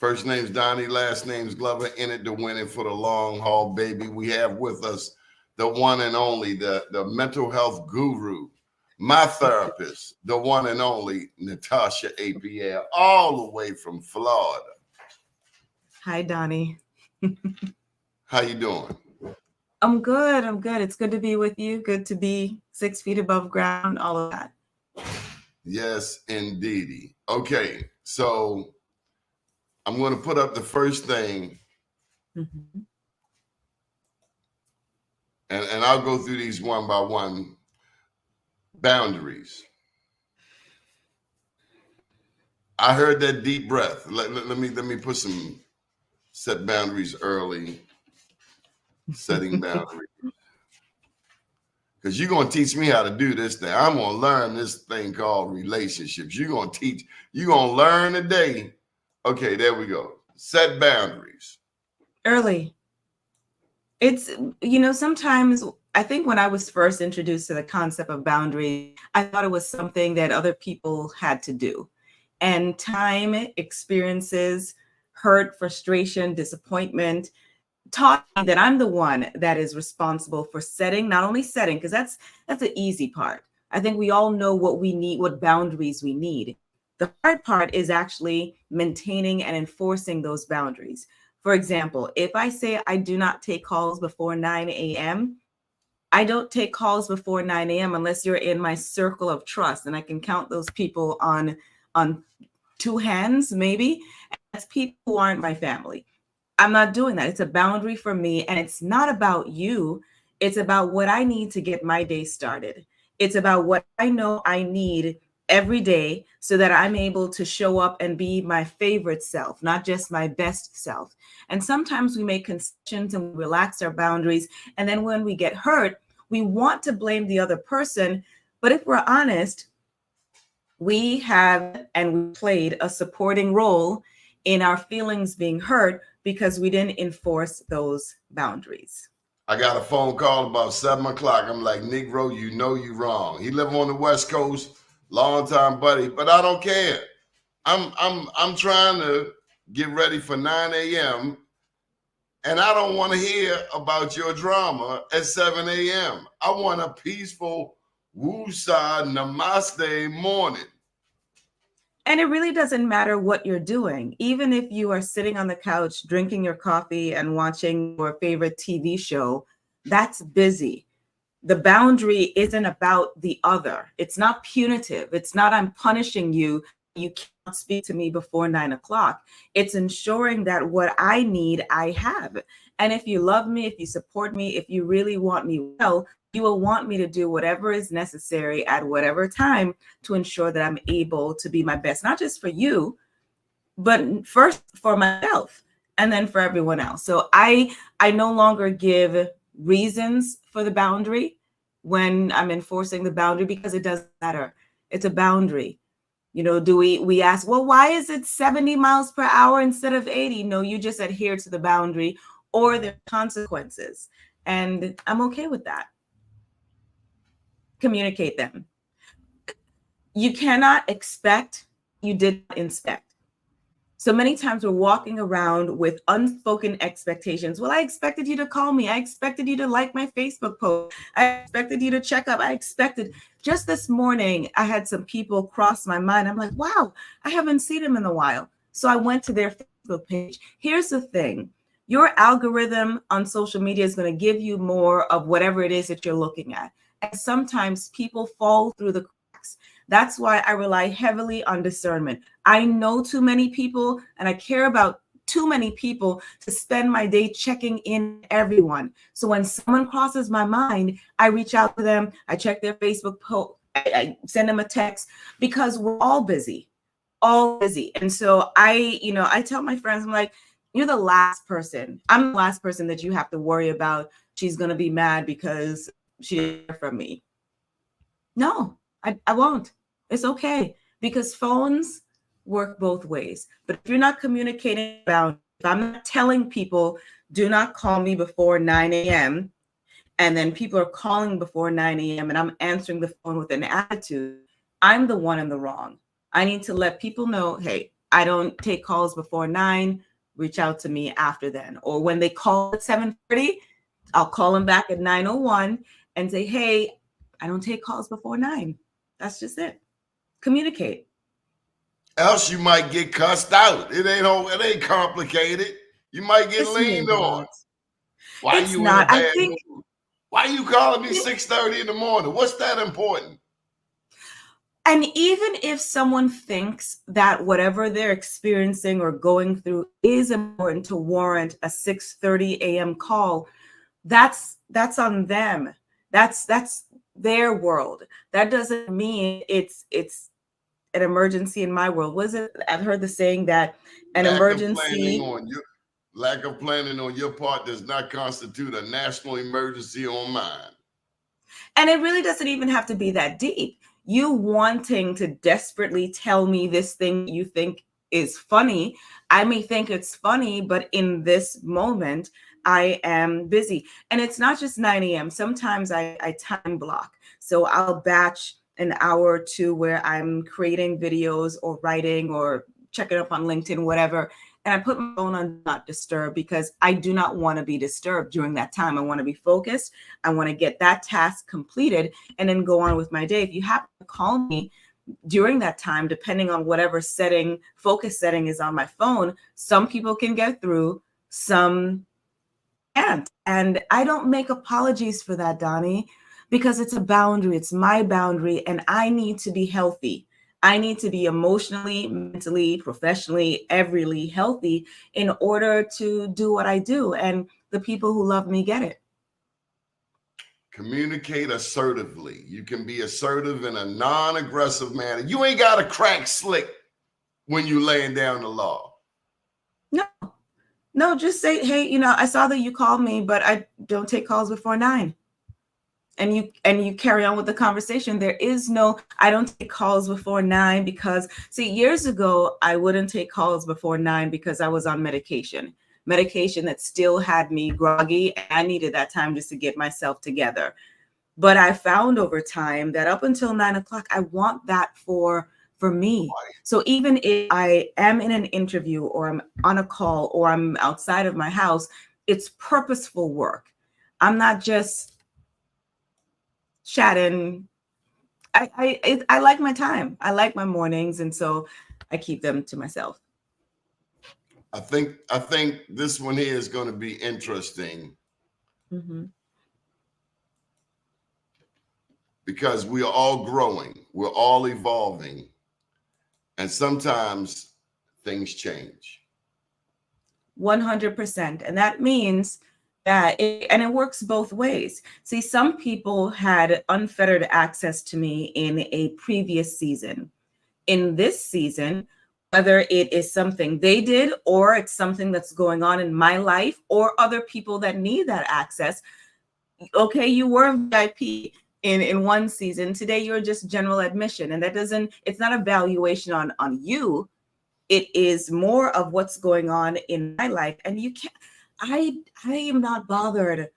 First name's Donnie, last name's Glover. In it to win it for the long haul, baby. We have with us the one and only, the mental health guru, my therapist, the one and only Natasha A. Pierre, all the way from Florida. Hi, Donnie. How you doing? I'm good. I'm good. It's good to be with you. Good to be 6 feet above ground, all of that. Yes, indeedy. Okay, so I'm going to put up the first thing, Mm-hmm. and I'll go through these one by one. Boundaries. I heard that deep breath. Let me put some set boundaries early. Setting boundaries. Because you're going to teach me how to do this thing. I'm going to learn this thing called relationships. You're going to learn today. Okay, there we go. Set boundaries. Early. It's, sometimes I think when I was first introduced to the concept of boundaries, I thought it was something that other people had to do. And time, experiences, hurt, frustration, disappointment taught me that I'm the one that is responsible for setting, not only setting, because that's the easy part. I think we all know what we need, what boundaries we need. The hard part is actually maintaining and enforcing those boundaries. For example, if I say I do not take calls before 9 a.m., I don't take calls before 9 a.m. unless you're in my circle of trust, and I can count those people on two hands, maybe. And that's people who aren't my family. I'm not doing that. It's a boundary for me, and it's not about you. It's about what I need to get my day started. It's about what I know I need every day so that I'm able to show up and be my favorite self, not just my best self. And sometimes we make concessions and we relax our boundaries. And then when we get hurt, we want to blame the other person. But if we're honest, we have and we played a supporting role in our feelings being hurt because we didn't enforce those boundaries. I got a phone call about 7 o'clock. I'm like, Negro, you know you wrong. He live on the West Coast, long time buddy, but I don't care. I'm trying to get ready for 9 a.m. and I don't want to hear about your drama at 7 a.m. I want a peaceful woosah namaste morning. And it really doesn't matter what you're doing. Even if you are sitting on the couch, drinking your coffee and watching your favorite TV show, that's busy. The boundary isn't about the other. It's not punitive. It's not I'm punishing you. You can't speak to me before 9 o'clock. It's ensuring that what I need, I have. And if you love me, if you support me, if you really want me well, you will want me to do whatever is necessary at whatever time to ensure that I'm able to be my best, not just for you, but first for myself and then for everyone else. So I no longer give reasons for the boundary when I'm enforcing the boundary because it doesn't matter. It's a boundary. Do we ask, well, why is it 70 miles per hour instead of 80? No, you just adhere to the boundary or there are consequences. And I'm okay with that. Communicate them. You cannot expect you did not inspect. So many times we're walking around with unspoken expectations. Well, I expected you to call me. I expected you to like my Facebook post. I expected you to check up. Just this morning, I had some people cross my mind. I'm like, wow, I haven't seen them in a while. So I went to their Facebook page. Here's the thing. Your algorithm on social media is going to give you more of whatever it is that you're looking at. And sometimes people fall through the cracks. That's why I rely heavily on discernment. I know too many people and I care about too many people to spend my day checking in everyone. So when someone crosses my mind, I reach out to them. I check their Facebook post. I send them a text because we're all busy. And so I tell my friends, I'm like, you're the last person. I'm the last person that you have to worry about. She's going to be mad because she didn't hear from me. No, I won't. It's okay because phones work both ways. But if you're not communicating about, if I'm not telling people, do not call me before 9 a.m., and then people are calling before 9 a.m. and I'm answering the phone with an attitude, I'm the one in the wrong. I need to let people know, hey, I don't take calls before 9. Reach out to me after then. Or when they call at 7:30, I'll call them back at 9:01 and say, hey, I don't take calls before 9. That's just it. Communicate. Else you might get cussed out. It ain't complicated. You might get It's leaned on. not. Why It's you in a not. I bad think mood? Why you calling me 6:30 in the morning? What's that important? And even if someone thinks that whatever they're experiencing or going through is important to warrant a 6:30 a.m. call, that's on them. That's their world. That doesn't mean it's an emergency in my world. Was it? I've heard the saying that an Lack of planning emergency. on your lack of planning on your part does not constitute a national emergency on mine. And it really doesn't even have to be that deep. You wanting to desperately tell me this thing you think is funny, I may think it's funny, but in this moment, I am busy. And it's not just 9 a.m. Sometimes I time block. So I'll batch an hour or two where I'm creating videos or writing or checking up on LinkedIn, whatever. And I put my phone on not disturb because I do not want to be disturbed during that time. I want to be focused. I want to get that task completed and then go on with my day. If you happen to call me during that time, depending on whatever focus setting is on my phone, some people can get through, some can't. And I don't make apologies for that, Donnie, because it's a boundary. It's my boundary, and I need to be healthy. I need to be emotionally, mentally, professionally, everyly healthy in order to do what I do. And the people who love me get it. Communicate assertively. You can be assertive in a non-aggressive manner. You ain't got to crack slick when you laying down the law. No, just say, hey, I saw that you called me, but I don't take calls before 9. And you carry on with the conversation. There is no, I don't take calls before 9 because, see, years ago, I wouldn't take calls before 9 because I was on medication that still had me groggy. And I needed that time just to get myself together. But I found over time that up until 9 o'clock, I want that for me. So even if I am in an interview or I'm on a call or I'm outside of my house, it's purposeful work. I'm not just chatting. I like my time. I like my mornings, and so I keep them to myself. I think this one here is going to be interesting because we are all growing, we're all evolving, and sometimes things change. 100%, and that means that it works both ways. See, some people had unfettered access to me in a previous season. In this season, whether it is something they did or it's something that's going on in my life or other people that need that access. Okay, you were VIP in one season. Today you're just general admission, and it's not a valuation on you. It is more of what's going on in my life. And you can't, I am not bothered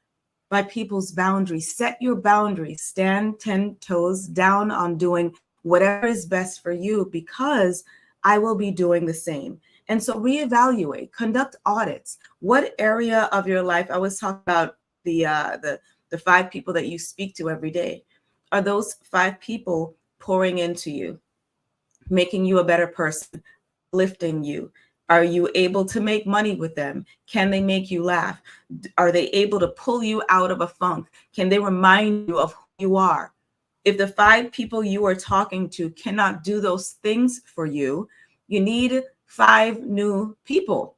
by people's boundaries. Set your boundaries. Stand 10 toes down on doing whatever is best for you, because I will be doing the same. And so reevaluate, conduct audits. What area of your life, I was talking about the 5 people that you speak to every day. Are those 5 people pouring into you, making you a better person, lifting you? Are you able to make money with them? Can they make you laugh? Are they able to pull you out of a funk? Can they remind you of who you are? If the 5 people you are talking to cannot do those things for you, you need 5 new people.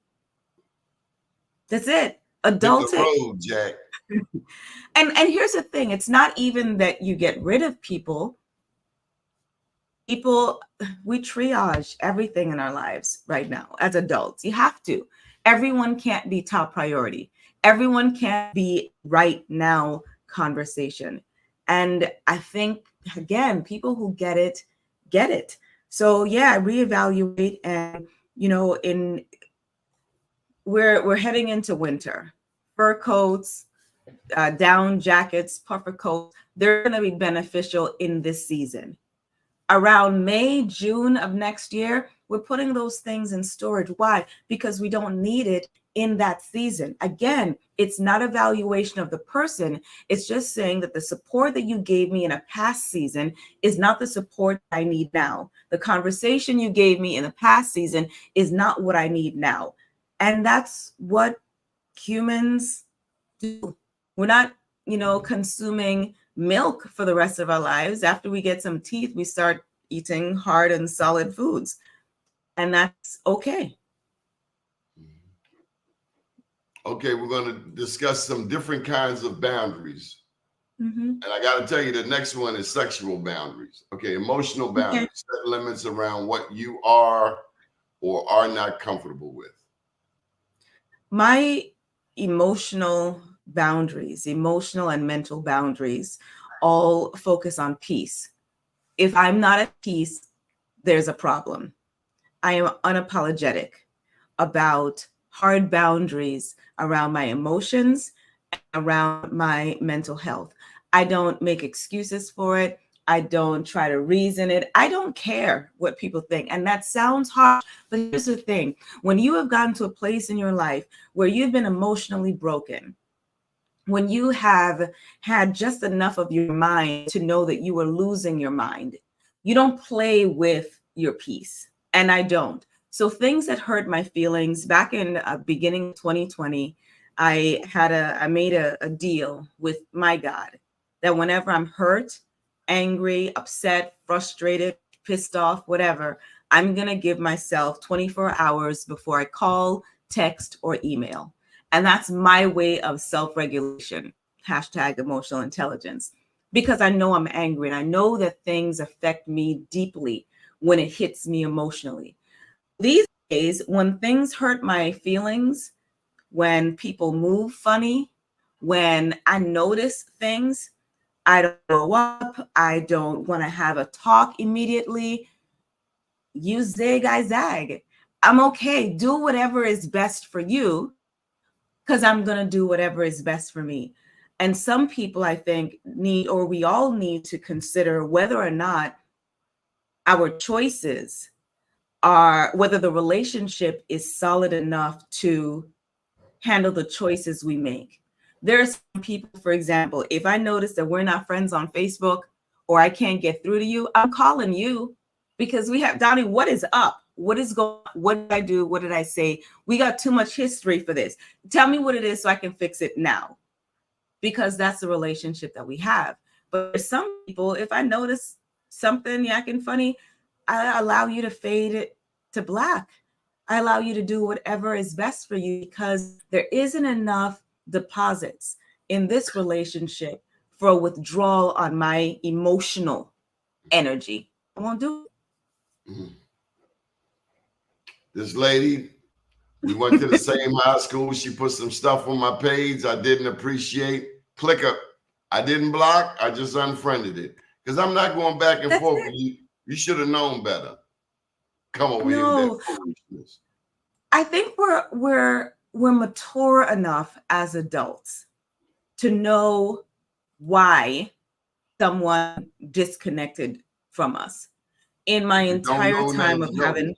That's it. Adult Hit the road, Jack. And here's the thing. It's not even that you get rid of people. We triage everything in our lives right now as adults. You have to. Everyone can't be top priority. Everyone can't be right now conversation. And I think, again, people who get it, get it. So yeah, reevaluate. And we're heading into winter. Fur coats, down jackets, puffer coats, they're going to be beneficial in this season. Around May, June of next year, we're putting those things in storage. Why? Because we don't need it in that season. Again, it's not a valuation of the person. It's just saying that the support that you gave me in a past season is not the support I need now. The conversation you gave me in the past season is not what I need now. And that's what humans do. We're not, consuming milk for the rest of our lives. After we get some teeth, we start eating hard and solid foods. And that's okay. Okay, we're going to discuss some different kinds of boundaries. Mm-hmm. And I got to tell you, the next one is sexual boundaries. Okay, emotional boundaries. Okay. Set limits around what you are or are not comfortable with. My emotional boundaries, emotional and mental boundaries, all focus on peace. If I'm not at peace, there's a problem. I am unapologetic about hard boundaries around my emotions, around my mental health. I don't make excuses for it. I don't try to reason it. I don't care what people think. And that sounds harsh, but here's the thing. When you have gotten to a place in your life where you've been emotionally broken, when you have had just enough of your mind to know that you are losing your mind, you don't play with your peace. And I don't. So things that hurt my feelings back in beginning 2020, I made a deal with my God that whenever I'm hurt, angry, upset, frustrated, pissed off, whatever, I'm going to give myself 24 hours before I call, text, or email. And that's my way of self-regulation, #emotional intelligence, because I know I'm angry and I know that things affect me deeply when it hits me emotionally. These days, when things hurt my feelings, when people move funny, when I notice things, I don't go up, I don't want to have a talk immediately. You zig, I zag. I'm okay. Do whatever is best for you, because I'm going to do whatever is best for me. And some people, I think, need, or we all need to consider whether or not our choices are, whether the relationship is solid enough to handle the choices we make. There are some people, for example, if I notice that we're not friends on Facebook or I can't get through to you, I'm calling you because we have, Donnie, what is up? What is going on? What did I do? What did I say? We got too much history for this. Tell me what it is so I can fix it now, because that's the relationship that we have. But for some people, if I notice something yakking funny, I allow you to fade it to black. I allow you to do whatever is best for you, because there isn't enough deposits in this relationship for a withdrawal on my emotional energy. I won't do it. Mm-hmm. This lady, we went to the same high school. She put some stuff on my page I didn't appreciate. Click up. I didn't block. I just unfriended it because I'm not going back and forth with you. You should have known better. Come over here with that foolishness. I think we're mature enough as adults to know why someone disconnected from us. In my entire time of having,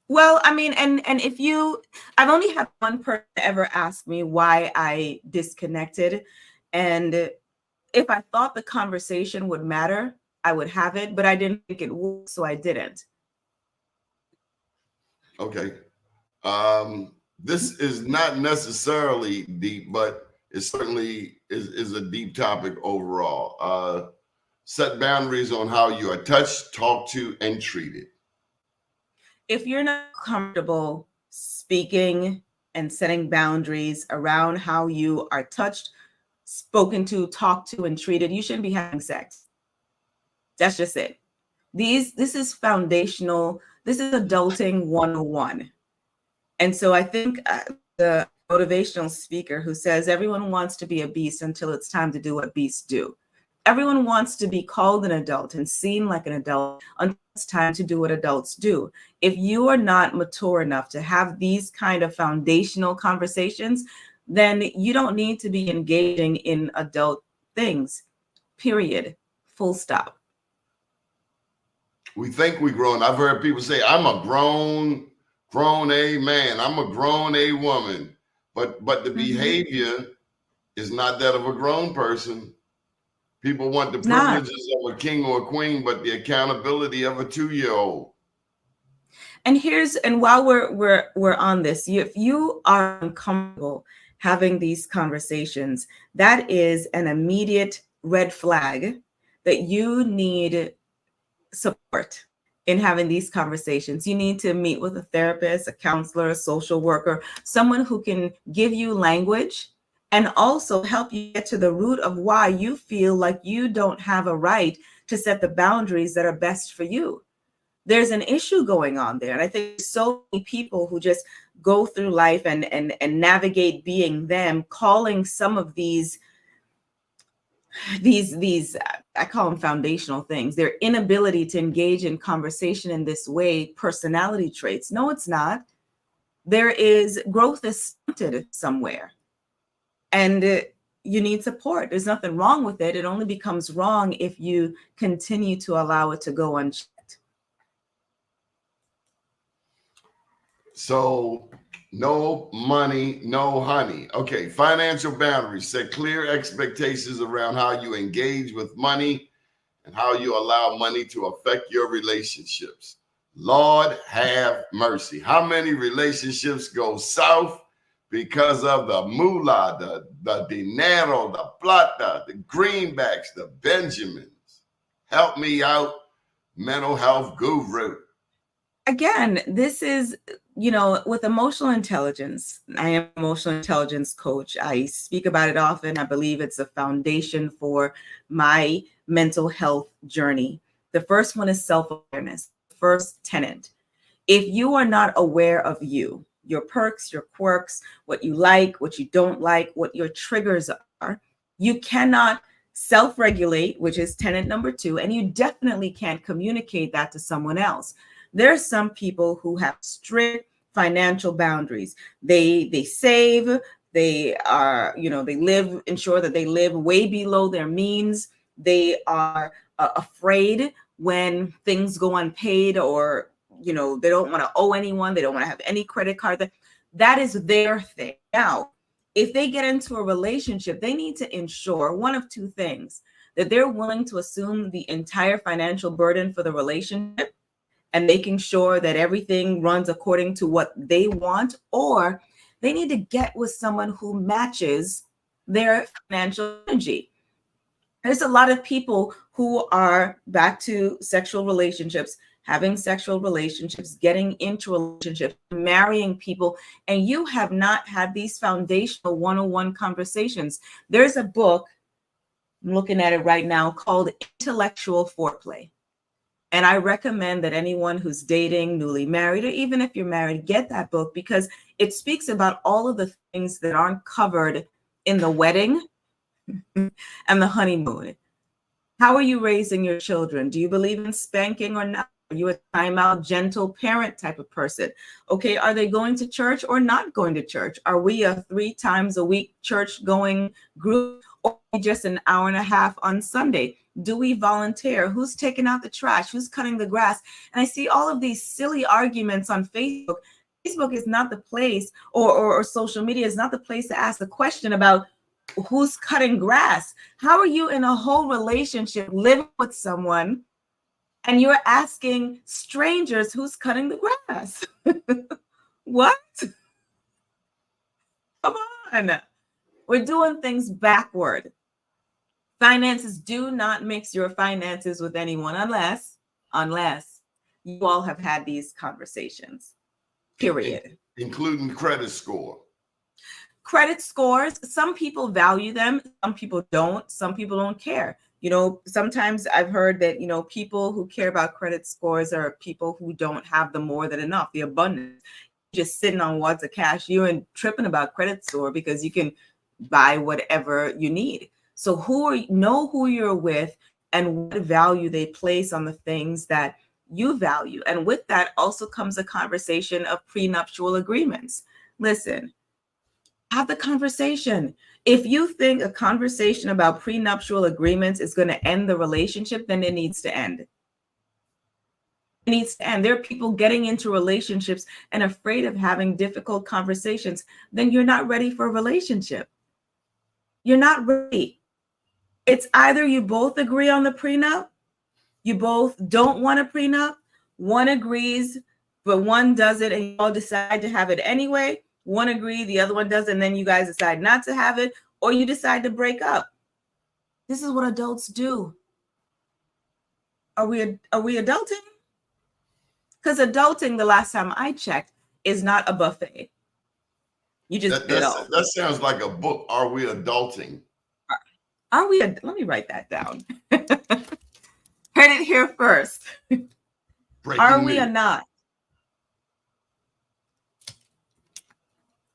well, I mean, and if you, I've only had one person ever ask me why I disconnected, and if I thought the conversation would matter, I would have it, but I didn't think it would, so I didn't. Okay. This is not necessarily deep, but it certainly is a deep topic overall. Set boundaries on how you are touched, talked to, and treated. If you're not comfortable speaking and setting boundaries around how you are touched, spoken to, talked to, and treated, you shouldn't be having sex. That's just it. This is foundational. This is adulting 101. And so I think the motivational speaker who says everyone wants to be a beast until it's time to do what beasts do. Everyone wants to be called an adult and seen like an adult until it's time to do what adults do. If you are not mature enough to have these kind of foundational conversations, then you don't need to be engaging in adult things, period, full stop. We think we're grown. I've heard people say, I'm a grown A man. I'm a grown A woman. But the Mhm. behavior is not that of a grown person. People want the It's not. privileges of a king or a queen, but the accountability of a 2-year-old. And while we're on this, if you are uncomfortable having these conversations, that is an immediate red flag that you need support in having these conversations. You need to meet with a therapist, a counselor, a social worker, someone who can give you language and also help you get to the root of why you feel like you don't have a right to set the boundaries that are best for you. There's an issue going on there. And I think so many people who just go through life and navigate being them, calling some of these I call them foundational things, their inability to engage in conversation in this way, personality traits. No, it's not. There is growth is stunted somewhere, and you need support. There's nothing wrong with it. It only becomes wrong if you continue to allow it to go unchecked. So no money, no honey. Okay, financial boundaries. Set clear expectations around how you engage with money and how you allow money to affect your relationships. Lord have mercy. How many relationships go south because of the moolah, the dinero, the plata, the greenbacks, the Benjamins? Help me out, mental health guru. Again, this is, with emotional intelligence. I am an emotional intelligence coach. I speak about it often. I believe it's a foundation for my mental health journey. The first one is self-awareness. First tenet. If you are not aware of you, your perks, your quirks, what you like, what you don't like, what your triggers are, you cannot self-regulate, which is tenet number 2, and you definitely can't communicate that to someone else. There's some people who have strict financial boundaries. They save, they are, they ensure that they live way below their means. They are afraid when things go unpaid, or they don't want to owe anyone, they don't want to have any credit card. That is their thing. Now, if they get into a relationship, they need to ensure one of two things: that they're willing to assume the entire financial burden for the relationship and making sure that everything runs according to what they want, or they need to get with someone who matches their financial energy. There's a lot of people who are back to sexual relationships, having sexual relationships, getting into relationships, marrying people, and you have not had these foundational one-on-one conversations. There's a book, I'm looking at it right now, called Intellectual Foreplay. And I recommend that anyone who's dating, newly married, or even if you're married, get that book, because it speaks about all of the things that aren't covered in the wedding and the honeymoon. How are you raising your children? Do you believe in spanking or not? Are you a timeout, gentle parent type of person? Okay, are they going to church or not going to church? Are we a 3 times a week church going group, or just an hour and a half on Sunday? Do we volunteer? Who's taking out the trash? Who's cutting the grass? And I see all of these silly arguments on Facebook. Facebook is not the place, or social media is not the place to ask the question about who's cutting grass. How are you in a whole relationship living with someone and you're asking strangers who's cutting the grass? What? Come on. We're doing things backward. Finances, do not mix your finances with anyone unless you all have had these conversations. Period. Including credit score. Credit scores, some people value them, some people don't, some people don't care. Sometimes I've heard that, people who care about credit scores are people who don't have the more than enough, the abundance. Just sitting on wads of cash, you ain't tripping about credit score, because you can buy whatever you need. So know who you're with and what value they place on the things that you value. And with that also comes a conversation of prenuptial agreements. Listen, have the conversation. If you think a conversation about prenuptial agreements is going to end the relationship, then it needs to end. needs to end. There are people getting into relationships and afraid of having difficult conversations. Then you're not ready for a relationship. You're not ready. It's either you both agree on the prenup, you both don't want a prenup, one agrees, but one doesn't, and you all decide to have it anyway. One agrees, the other one doesn't, and then you guys decide not to have it, or you decide to break up. This is what adults do. Are we adulting? Because adulting, the last time I checked, is not a buffet. You just get it all. That sounds like a book. Are we adulting? Are we? Let me write that down. Heard it here first. Are we or not?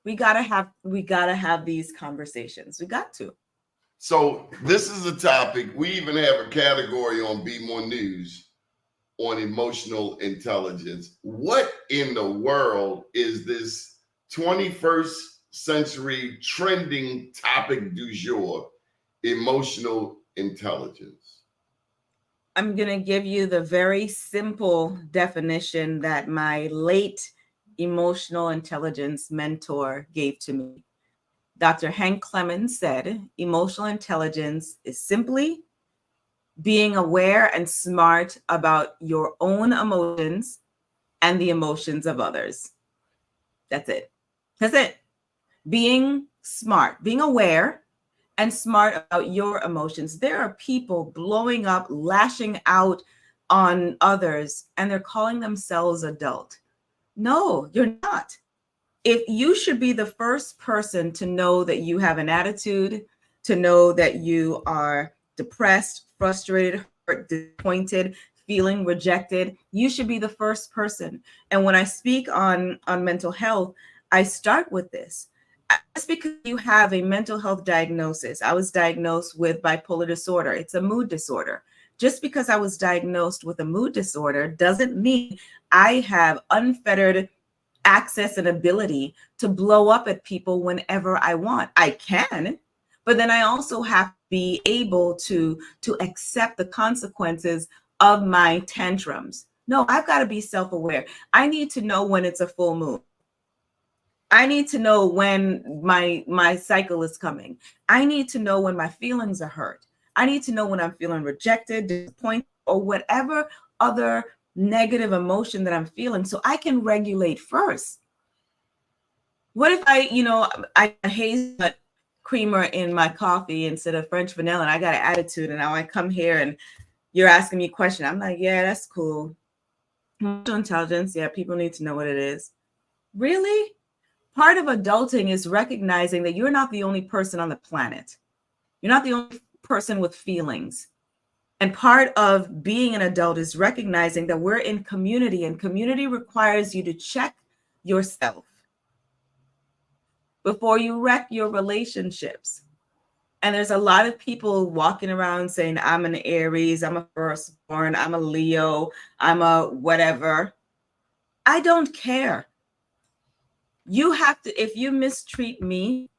We gotta have these conversations. We got to. So this is a topic. We even have a category on Be More News on emotional intelligence. What in the world is this 21st century trending topic du jour, emotional intelligence? I'm going to give you the very simple definition that my late emotional intelligence mentor gave to me. Dr. Hank Clemens said, emotional intelligence is simply being aware and smart about your own emotions and the emotions of others. That's it. That's it. Being smart, being aware and smart about your emotions. There are people blowing up, lashing out on others, and they're calling themselves adult. No, you're not. If you should be the first person to know that you have an attitude, to know that you are depressed, frustrated, hurt, disappointed, feeling rejected, you should be the first person. And when I speak on mental health, I start with this. Just because you have a mental health diagnosis, I was diagnosed with bipolar disorder. It's a mood disorder. Just because I was diagnosed with a mood disorder doesn't mean I have unfettered access and ability to blow up at people whenever I want. I can, but then I also have to be able to accept the consequences of my tantrums. No, I've got to be self-aware. I need to know when it's a full moon. I need to know when my cycle is coming. I need to know when my feelings are hurt. I need to know when I'm feeling rejected, disappointed, or whatever other negative emotion that I'm feeling, so I can regulate first. What if I hazelnut creamer in my coffee instead of French vanilla, and I got an attitude, and now I come here and you're asking me a question. I'm like, yeah, that's cool. Emotional intelligence, yeah, people need to know what it is. Really? Part of adulting is recognizing that you're not the only person on the planet. You're not the only person with feelings. And part of being an adult is recognizing that we're in community, and community requires you to check yourself before you wreck your relationships. And there's a lot of people walking around saying, I'm an Aries, I'm a firstborn, I'm a Leo, I'm a whatever. I don't care. You have to, if you mistreat me,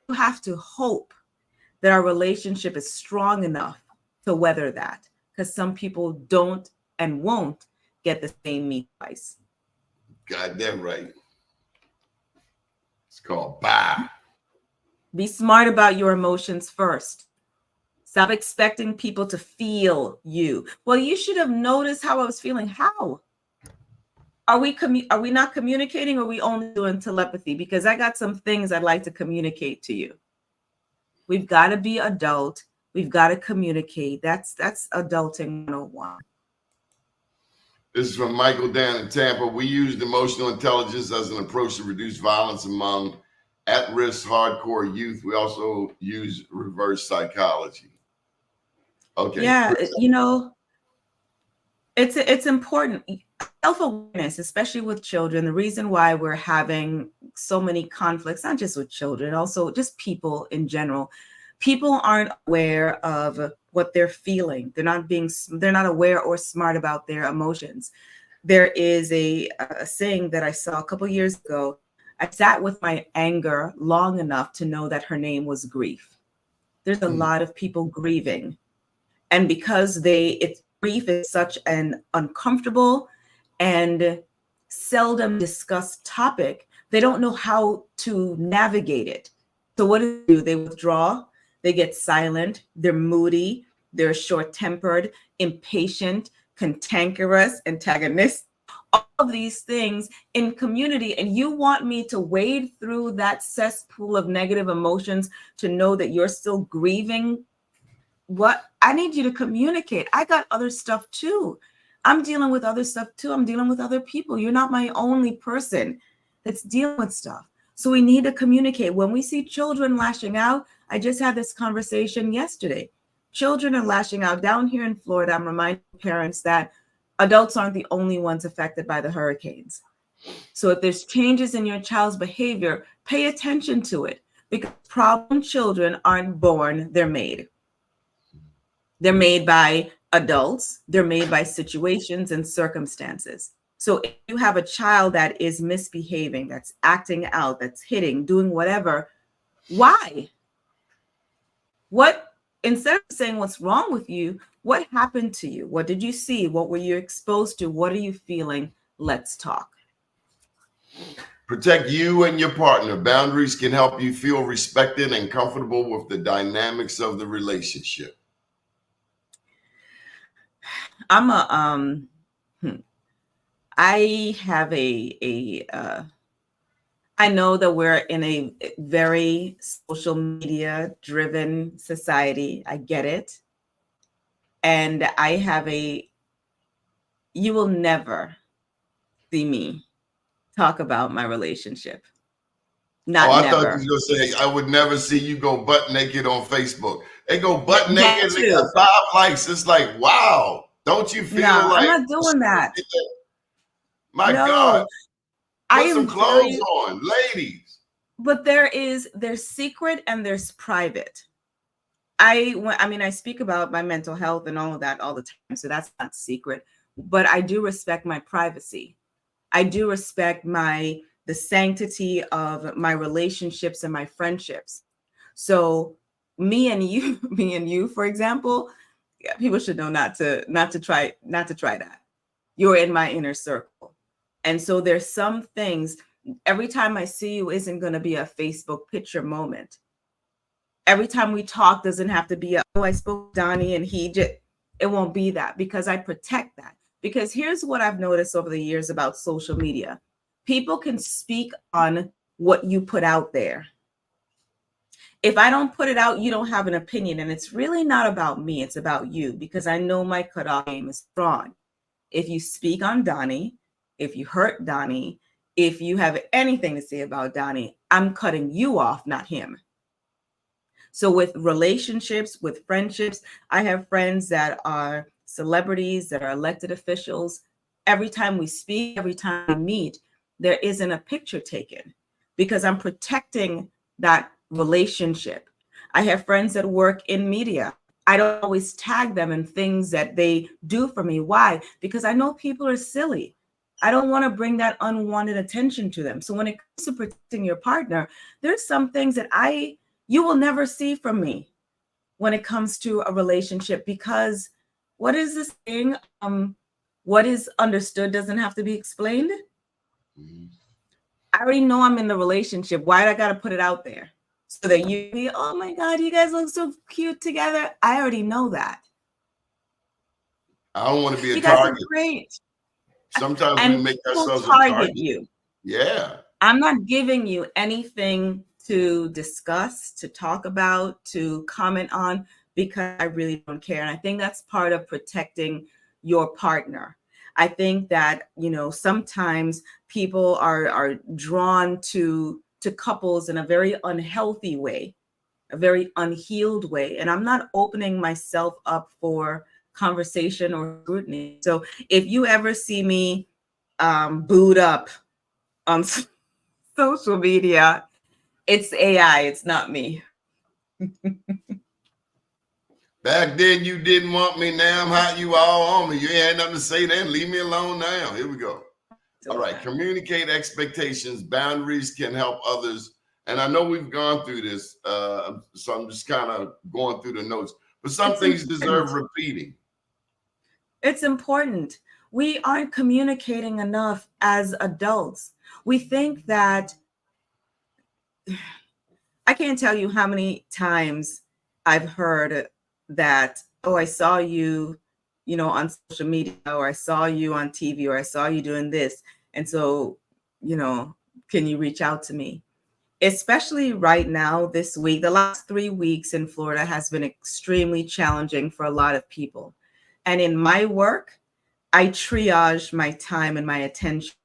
you have to hope that our relationship is strong enough to weather that, because some people don't and won't get the same me twice. Goddamn right. It's called bye. Be smart about your emotions first. Stop expecting people to feel you. Well, you should have noticed how I was feeling. How? Are we not communicating, or are we only doing telepathy? Because I got some things I'd like to communicate to you. We've got to be adult. We've got to communicate. That's adulting 101. This is from Michael down in Tampa. We used emotional intelligence as an approach to reduce violence among at-risk hardcore youth. We also use reverse psychology. Okay. Yeah, it's important. Self-awareness, especially with children. The reason why we're having so many conflicts, not just with children, also just people in general. People aren't aware of what they're feeling. They're not aware or smart about their emotions. There is a saying that I saw a couple years ago. I sat with my anger long enough to know that her name was grief. There's a lot of people grieving. And because grief is such an uncomfortable and seldom discussed topic, they don't know how to navigate it. So what do? They withdraw, they get silent, they're moody, they're short-tempered, impatient, cantankerous, antagonistic, all of these things in community. And you want me to wade through that cesspool of negative emotions to know that you're still grieving? What? I need you to communicate. I got other stuff too. I'm dealing with other stuff too. I'm dealing with other people. You're not my only person that's dealing with stuff. So we need to communicate. When we see children lashing out, I just had this conversation yesterday. Children are lashing out down here in Florida. I'm reminding parents that adults aren't the only ones affected by the hurricanes. So if there's changes in your child's behavior, pay attention to it, because problem children aren't born, they're made. They're made by adults, they're made by situations and circumstances. So if you have a child that is misbehaving, that's acting out, that's hitting, doing whatever, why? What, instead of saying what's wrong with you, what happened to you? What did you see? What were you exposed to? What are you feeling? Let's talk. Protect you and your partner. Boundaries can help you feel respected and comfortable with the dynamics of the relationship. I have I know that we're in a very social media driven society. I get it. And I have you will never see me talk about my relationship. Not I thought never. you was gonna say I would never see you go butt naked on Facebook. They go butt That naked and they too. got 5 likes. It's like, wow. Don't you feel No, like I'm not doing that. my No, God, I put some am clothes very, on, ladies. but there's secret and there's private. I speak about my mental health and all of that all the time, so that's not secret. But I do respect my privacy. I do respect the sanctity of my relationships and my friendships. So me and you, for example, yeah, people should know not to try that. You're in my inner circle. And so there's some things, every time I see you isn't going to be a Facebook picture moment. Every time we talk doesn't have to be I spoke to Donnie and it won't be that, because I protect that. Because here's what I've noticed over the years about social media. People can speak on what you put out there. If I don't put it out, you don't have an opinion. And it's really not about me. It's about you, because I know my cutoff game is strong. If you speak on Donnie, if you hurt Donnie, if you have anything to say about Donnie, I'm cutting you off, not him. So with relationships, with friendships, I have friends that are celebrities, that are elected officials. Every time we speak, every time we meet, there isn't a picture taken, because I'm protecting that relationship. I have friends that work in media. I don't always tag them in things that they do for me. Why? Because I know people are silly. I don't want to bring that unwanted attention to them. So when it comes to protecting your partner, there's some things that you will never see from me when it comes to a relationship, because what is this thing? What is understood doesn't have to be explained. I already know I'm in the relationship. Why do I got to put it out there? So that you be, oh my God, you guys look so cute together. I already know that. I don't want to be a you guys target. Are great. Sometimes And we make ourselves a target target. You. Yeah. I'm not giving you anything to discuss, to talk about, to comment on, because I really don't care. And I think that's part of protecting your partner. I think that, sometimes people are drawn to couples in a very unhealthy way, a very unhealed way. And I'm not opening myself up for conversation or scrutiny. So if you ever see me booed up on social media, it's AI, it's not me. Back then you didn't want me, now I'm hot, you all on me. You ain't had nothing to say then, leave me alone now. Here we go. All right, communicate expectations. Boundaries can help others. And I know we've gone through this, so I'm just kind of going through the notes. But some things deserve repeating. It's important. We aren't communicating enough as adults. We think that, I can't tell you how many times I've heard that, oh, I saw you, on social media, or I saw you on TV, or I saw you doing this. And so, you know, can you reach out to me? Especially right now, this week, the last 3 weeks in Florida has been extremely challenging for a lot of people. And in my work, I triage my time and my attention.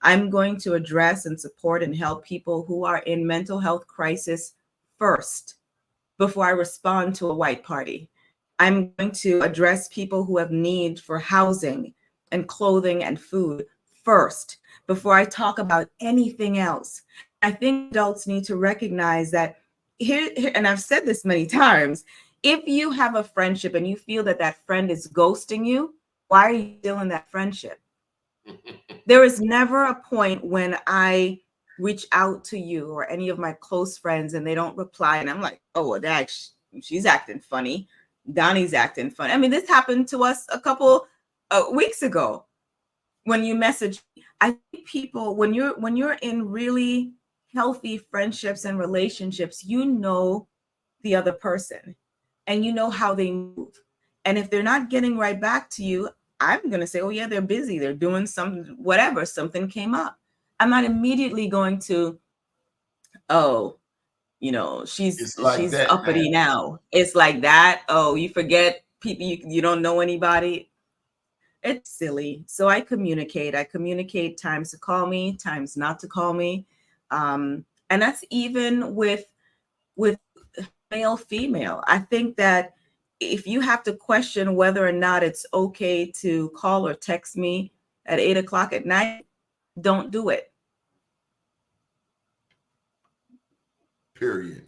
I'm going to address and support and help people who are in mental health crisis first before I respond to a white party. I'm going to address people who have need for housing and clothing and food first before I talk about anything else. I think adults need to recognize that and I've said this many times, if you have a friendship and you feel that that friend is ghosting you, why are you still in that friendship? There is never a point when I reach out to you or any of my close friends and they don't reply, and I'm like, oh, well, she's acting funny. Donnie's acting funny. I mean, this happened to us a couple weeks ago when you messaged me. I think people, when you're in really healthy friendships and relationships, you know the other person and you know how they move. And if they're not getting right back to you, I'm going to say, oh, yeah, they're busy. They're doing something, whatever. Something came up. I'm not immediately going to, oh, It's like she's that now. uppity now. It's like that. Oh, you forget people, you don't know anybody. It's silly. So I communicate. Times to call me, times not to call me. And that's even with male, female. I think that if you have to question whether or not it's okay to call or text me at 8 o'clock at night, don't do it. Period.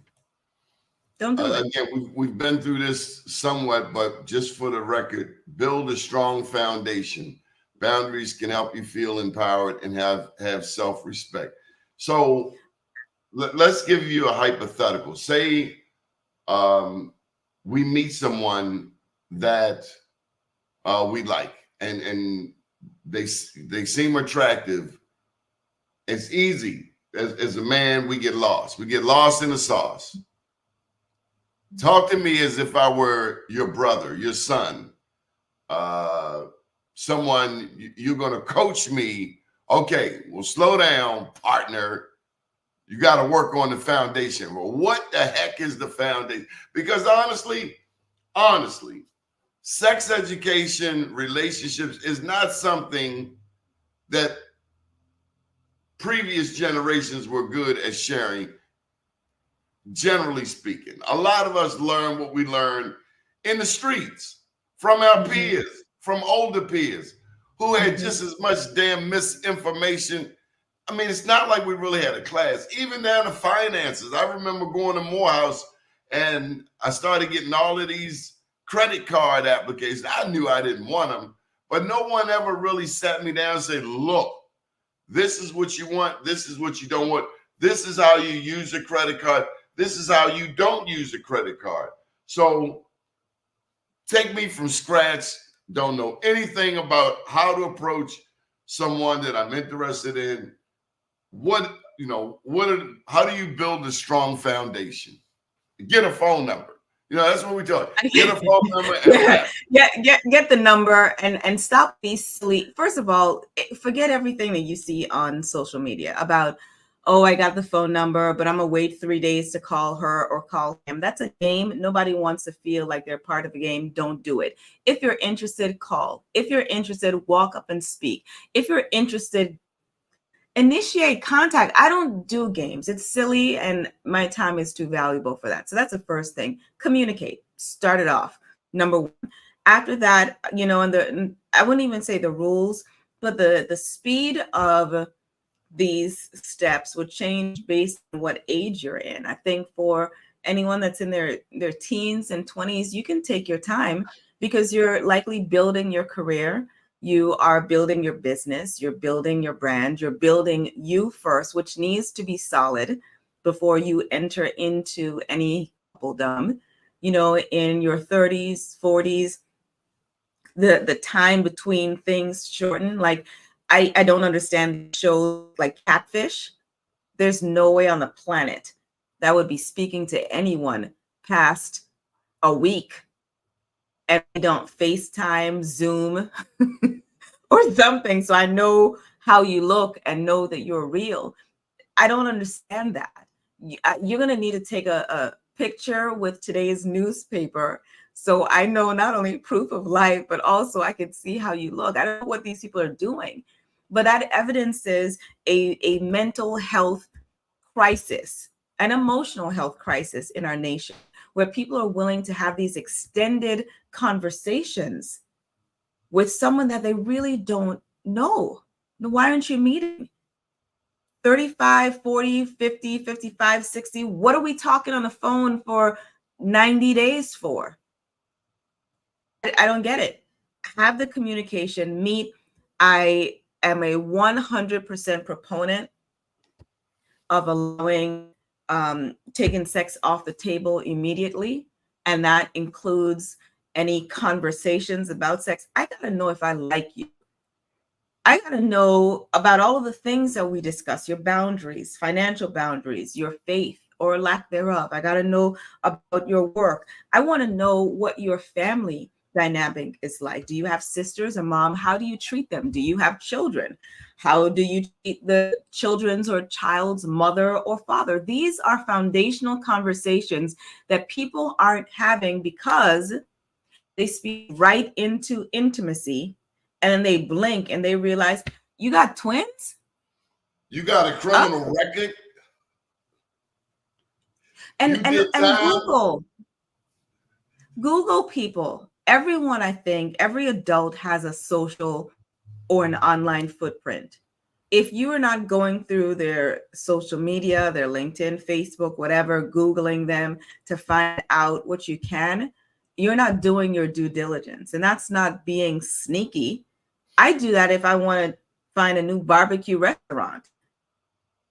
Don't do it. Again, we've been through this somewhat, but just for the record, build a strong foundation. Boundaries can help you feel empowered and have self-respect. So let's give you a hypothetical. Say we meet someone that we like, and they seem attractive. It's easy. As a man, we get lost. We get lost in the sauce. Talk to me as if I were your brother, your son, someone you're going to coach me. Okay, well, slow down, partner. You got to work on the foundation. Well, what the heck is the foundation? Because honestly, sex education, relationships is not something that previous generations were good at sharing. Generally speaking, a lot of us learn what we learn in the streets from our peers, from older peers who had just as much damn misinformation. I mean, it's not like we really had a class, even down to finances. I remember going to Morehouse and I started getting all of these credit card applications. I knew I didn't want them, but no one ever really sat me down and said, look, this is what you want. This is what you don't want. This is how you use a credit card. This is how you don't use a credit card. So take me from scratch. Don't know anything about how to approach someone that I'm interested in. How do you build a strong foundation? Get a phone number. That's what we tell you. Get a phone number and get the number and stop these silly. First of all, forget everything that you see on social media about, oh, I got the phone number, but I'm gonna wait 3 days to call her or call him. That's a game. Nobody wants to feel like they're part of the game. Don't do it. If you're interested, call. If you're interested, walk up and speak. If you're interested, initiate contact. I don't do games. It's silly and my time is too valuable for that. So that's the first thing. Communicate. Start it off. Number one. After that, and I wouldn't even say the rules, but the speed of these steps would change based on what age you're in. I think for anyone that's in their teens and 20s, you can take your time because you're likely building your career. You are building your business, you're building your brand, you're building you first, which needs to be solid before you enter into any coupledom. In your 30s, 40s, the time between things shorten. Like I don't understand shows like Catfish. There's no way on the planet that would be speaking to anyone past a week, and we don't FaceTime, Zoom, or something, so I know how you look and know that you're real. I don't understand that. You're going to need to take a picture with today's newspaper, so I know not only proof of life, but also I can see how you look. I don't know what these people are doing, but that evidences a mental health crisis, an emotional health crisis in our nation, where people are willing to have these extended conversations with someone that they really don't know. Why aren't you meeting? 35, 40, 50, 55, 60. What are we talking on the phone for 90 days for? I don't get it. Have the communication, meet. I am a 100% proponent of allowing taking sex off the table immediately. And that includes any conversations about sex. I got to know if I like you. I got to know about all of the things that we discuss, your boundaries, financial boundaries, your faith or lack thereof. I got to know about your work. I want to know what your family dynamic is like. Do you have sisters, a mom? How do you treat them? Do you have children? How do you treat the children's or child's mother or father? These are foundational conversations that people aren't having because they speak right into intimacy, and then they blink and they realize, you got twins? You got a Oh, criminal record? and You and did and time? Google people. Everyone, I think, every adult has a social or an online footprint. If you are not going through their social media, their LinkedIn, Facebook, whatever, Googling them to find out what you can, you're not doing your due diligence. And that's not being sneaky. I do that if I want to find a new barbecue restaurant.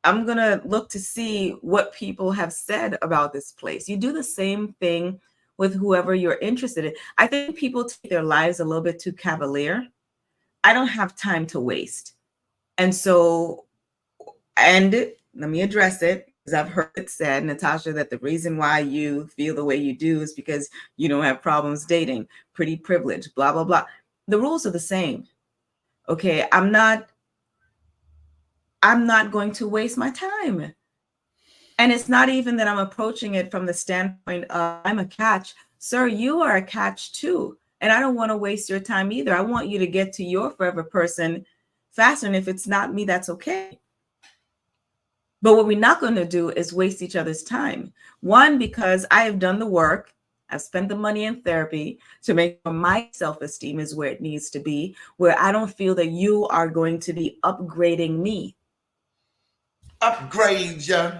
I'm going to look to see what people have said about this place. You do the same thing with whoever you're interested in. I think people take their lives a little bit too cavalier. I don't have time to waste. And so, and let me address it, because I've heard it said, Natasha, that the reason why you feel the way you do is because you don't have problems dating, pretty privileged, blah, blah, blah. The rules are the same. Okay, I'm not going to waste my time. And it's not even that I'm approaching it from the standpoint of I'm a catch. Sir, you are a catch too. And I don't want to waste your time either. I want you to get to your forever person faster. And if it's not me, that's okay. But what we're not going to do is waste each other's time. One, because I have done the work. I've spent the money in therapy to make sure my self-esteem is where it needs to be, where I don't feel that you are going to be upgrading me. Upgrade ya.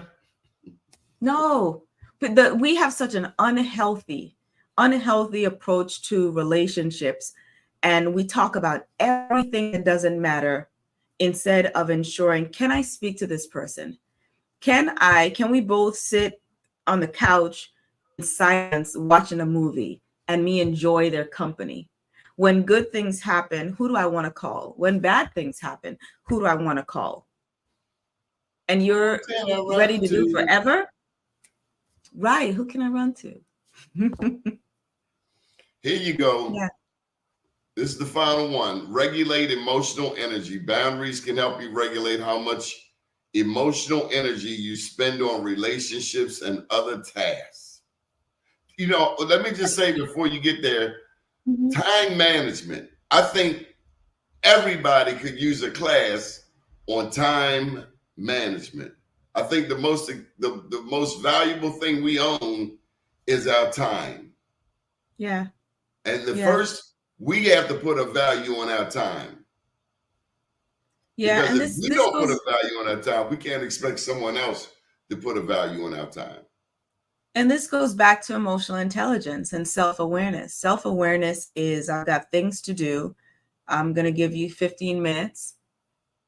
No, but we have such an unhealthy approach to relationships, and we talk about everything that doesn't matter instead of ensuring, can I speak to this person? Can we both sit on the couch in silence watching a movie and me enjoy their company? When good things happen, who do I want to call? When bad things happen, who do I want to call? And you're ready to do forever? Right. Who can I run to? Here you go. Yeah. This is the final one. Regulate emotional energy. Boundaries can help you regulate how much emotional energy you spend on relationships and other tasks. You know, let me just say before you get there, time management. I think everybody could use a class on time management. I think the most valuable thing we own is our time. Yeah. And first, we have to put a value on our time. Yeah. Because And if we don't put a value on our time, we can't expect someone else to put a value on our time. And this goes back to emotional intelligence and self-awareness. Self-awareness is, I've got things to do. I'm going to give you 15 minutes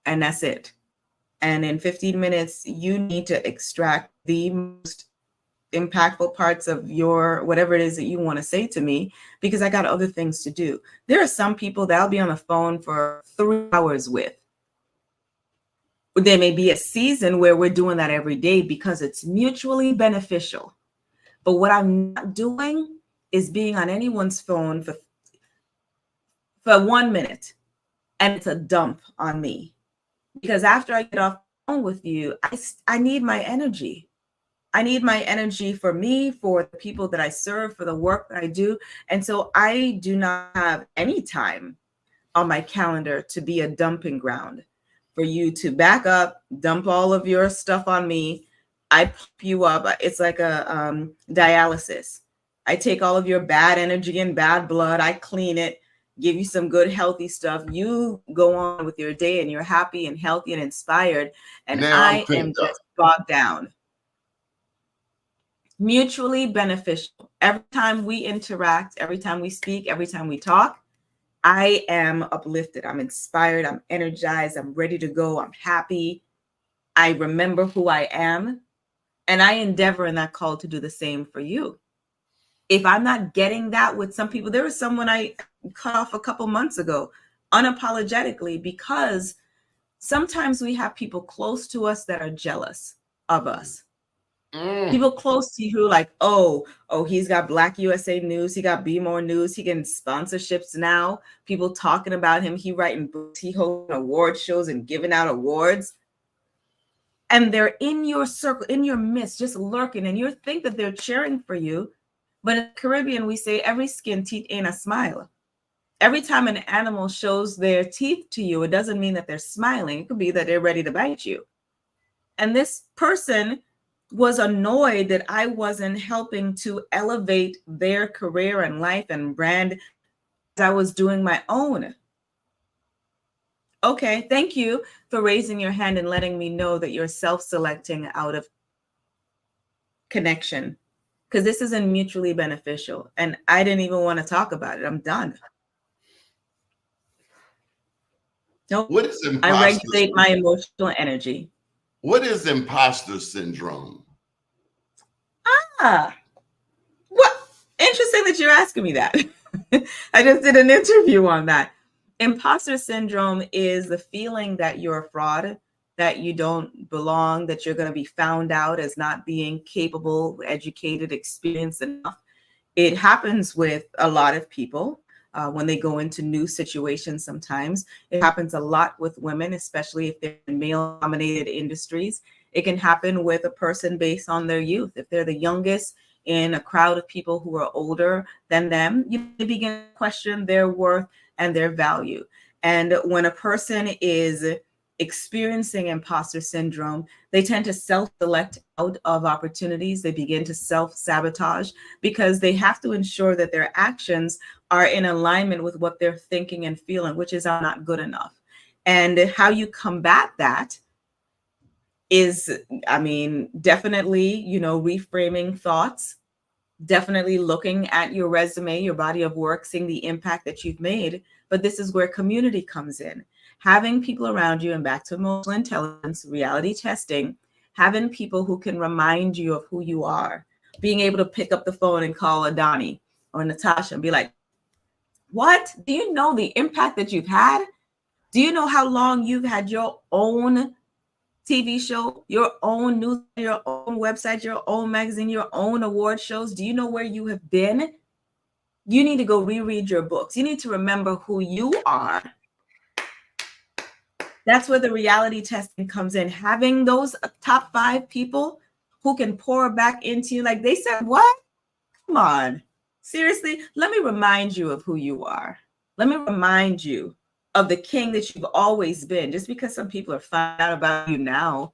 and that's it. And in 15 minutes, you need to extract the most impactful parts of your whatever it is that you want to say to me, because I got other things to do. There are some people that I'll be on the phone for 3 hours with. There may be a season where we're doing that every day because it's mutually beneficial. But what I'm not doing is being on anyone's phone for 1 minute and it's a dump on me. Because after I get off the phone with you, I need my energy. I need my energy for me, for the people that I serve, for the work that I do. And so I do not have any time on my calendar to be a dumping ground for you to back up, dump all of your stuff on me. I pump you up. It's like a dialysis. I take all of your bad energy and bad blood. I clean it, give you some good, healthy stuff. You go on with your day and you're happy and healthy and inspired. And Now I'm I am picked up. just bogged down. Mutually beneficial. Every time we interact, every time we speak, every time we talk, I am uplifted. I'm inspired. I'm energized. I'm ready to go. I'm happy. I remember who I am. And I endeavor in that call to do the same for you. If I'm not getting that with some people, there was someone I cut off a couple months ago, unapologetically, because sometimes we have people close to us that are jealous of us. People close to you who are like, oh, he's got Black USA News, he got Be More News, he getting sponsorships now. People talking about him, he writing books, he hosting award shows and giving out awards. And they're in your circle, in your midst, just lurking, and you think that they're cheering for you. But in the Caribbean, we say every skin teeth ain't a smile. Every time an animal shows their teeth to you, it doesn't mean that they're smiling. It could be that they're ready to bite you. And this person was annoyed that I wasn't helping to elevate their career and life and brand as I was doing my own. Okay, thank you for raising your hand and letting me know that you're self-selecting out of connection, because this isn't mutually beneficial. And I didn't even want to talk about it. I'm done. Nope. What is I imposter? regulate my emotional energy. What is imposter syndrome? What? Interesting that you're asking me that. I just did an interview on that. Imposter syndrome is the feeling that you're a fraud, that you don't belong, that you're going to be found out as not being capable, educated, experienced enough. It happens with a lot of people when they go into new situations. Sometimes it happens a lot with women, especially if they're in male-dominated industries. It can happen with a person based on their youth. If they're the youngest in a crowd of people who are older than them, they begin to question their worth and their value. And when a person is experiencing imposter syndrome, they tend to self-select out of opportunities. They begin to self-sabotage because they have to ensure that their actions are in alignment with what they're thinking and feeling, which is I'm not good enough. And how you combat that is, definitely, reframing thoughts, definitely looking at your resume, your body of work, seeing the impact that you've made. But this is where community comes in. Having people around you, and back to emotional intelligence, reality testing, having people who can remind you of who you are, being able to pick up the phone and call a Donnie or Natasha and be like, what? Do you know the impact that you've had? Do you know how long you've had your own TV show, your own news, your own website, your own magazine, your own award shows? Do you know where you have been? You need to go reread your books. You need to remember who you are. That's where the reality testing comes in. Having those top 5 people who can pour back into you. Like they said, what? Come on. Seriously, let me remind you of who you are. Let me remind you of the king that you've always been. Just because some people are finding out about you now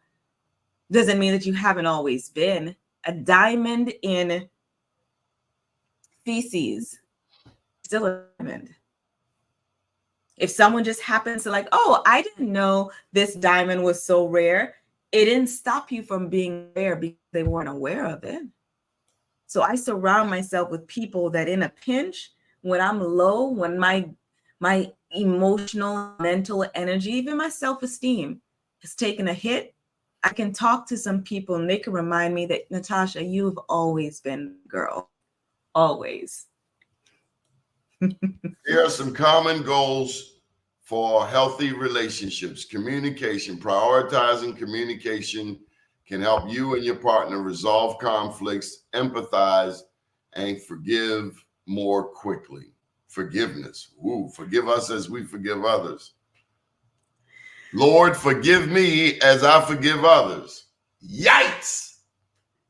doesn't mean that you haven't always been. A diamond in feces, still a diamond. If someone just happens to like, oh, I didn't know this diamond was so rare, it didn't stop you from being rare because they weren't aware of it. So I surround myself with people that in a pinch, when I'm low, when my emotional, mental energy, even my self-esteem has taken a hit, I can talk to some people and they can remind me that, Natasha, you've always been a girl. Always. Here are some common goals for healthy relationships. Communication. Prioritizing communication can help you and your partner resolve conflicts, empathize, and forgive more quickly. Forgiveness. Ooh, forgive us as we forgive others. Lord, forgive me as I forgive others. Yikes!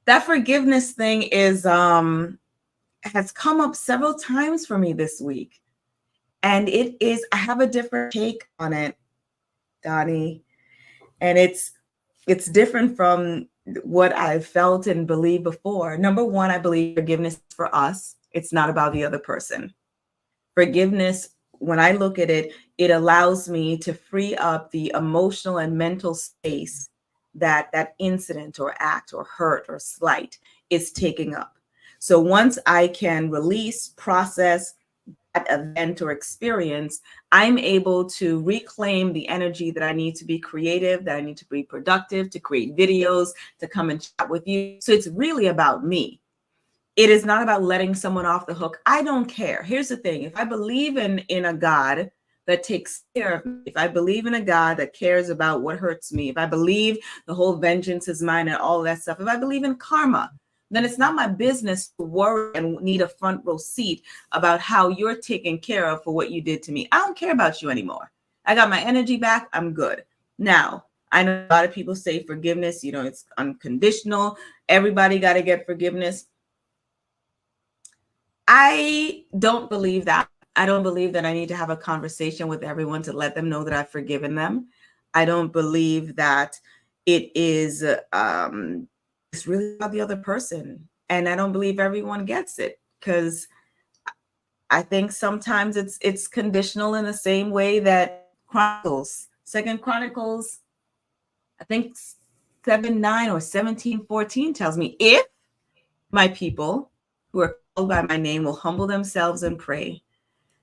That forgiveness thing is has come up several times for me this week. And it is, I have a different take on it, Donnie. And it's different from what I've felt and believed before. Number one, I believe forgiveness is for us. It's not about the other person. Forgiveness, when I look at it, it allows me to free up the emotional and mental space that that incident or act or hurt or slight is taking up. So once I can release, process that event or experience, I'm able to reclaim the energy that I need to be creative, that I need to be productive, to create videos, to come and chat with you. So it's really about me. It is not about letting someone off the hook. I don't care. Here's the thing. If I believe in a God that takes care of me, if I believe in a God that cares about what hurts me, if I believe the whole vengeance is mine and all that stuff, if I believe in karma, then it's not my business to worry and need a front row seat about how you're taken care of for what you did to me. I don't care about you anymore. I got my energy back. I'm good. Now, I know a lot of people say forgiveness, it's unconditional. Everybody got to get forgiveness. I don't believe that. I don't believe that I need to have a conversation with everyone to let them know that I've forgiven them. I don't believe that it is it's really about the other person. And I don't believe everyone gets it, because I think sometimes it's conditional in the same way that Second Chronicles, I think 7:9 or 17:14 tells me, if my people who are called by my name will humble themselves and pray,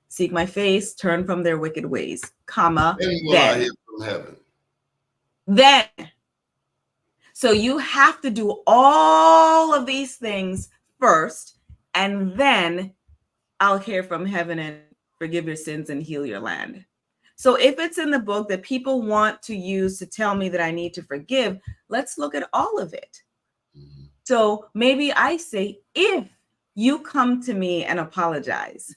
seek my face, turn from their wicked ways, comma, Then will I hear from heaven. Then. So you have to do all of these things first, and then I'll hear from heaven and forgive your sins and heal your land. So if it's in the book that people want to use to tell me that I need to forgive, let's look at all of it. Mm-hmm. So maybe I say, if you come to me and apologize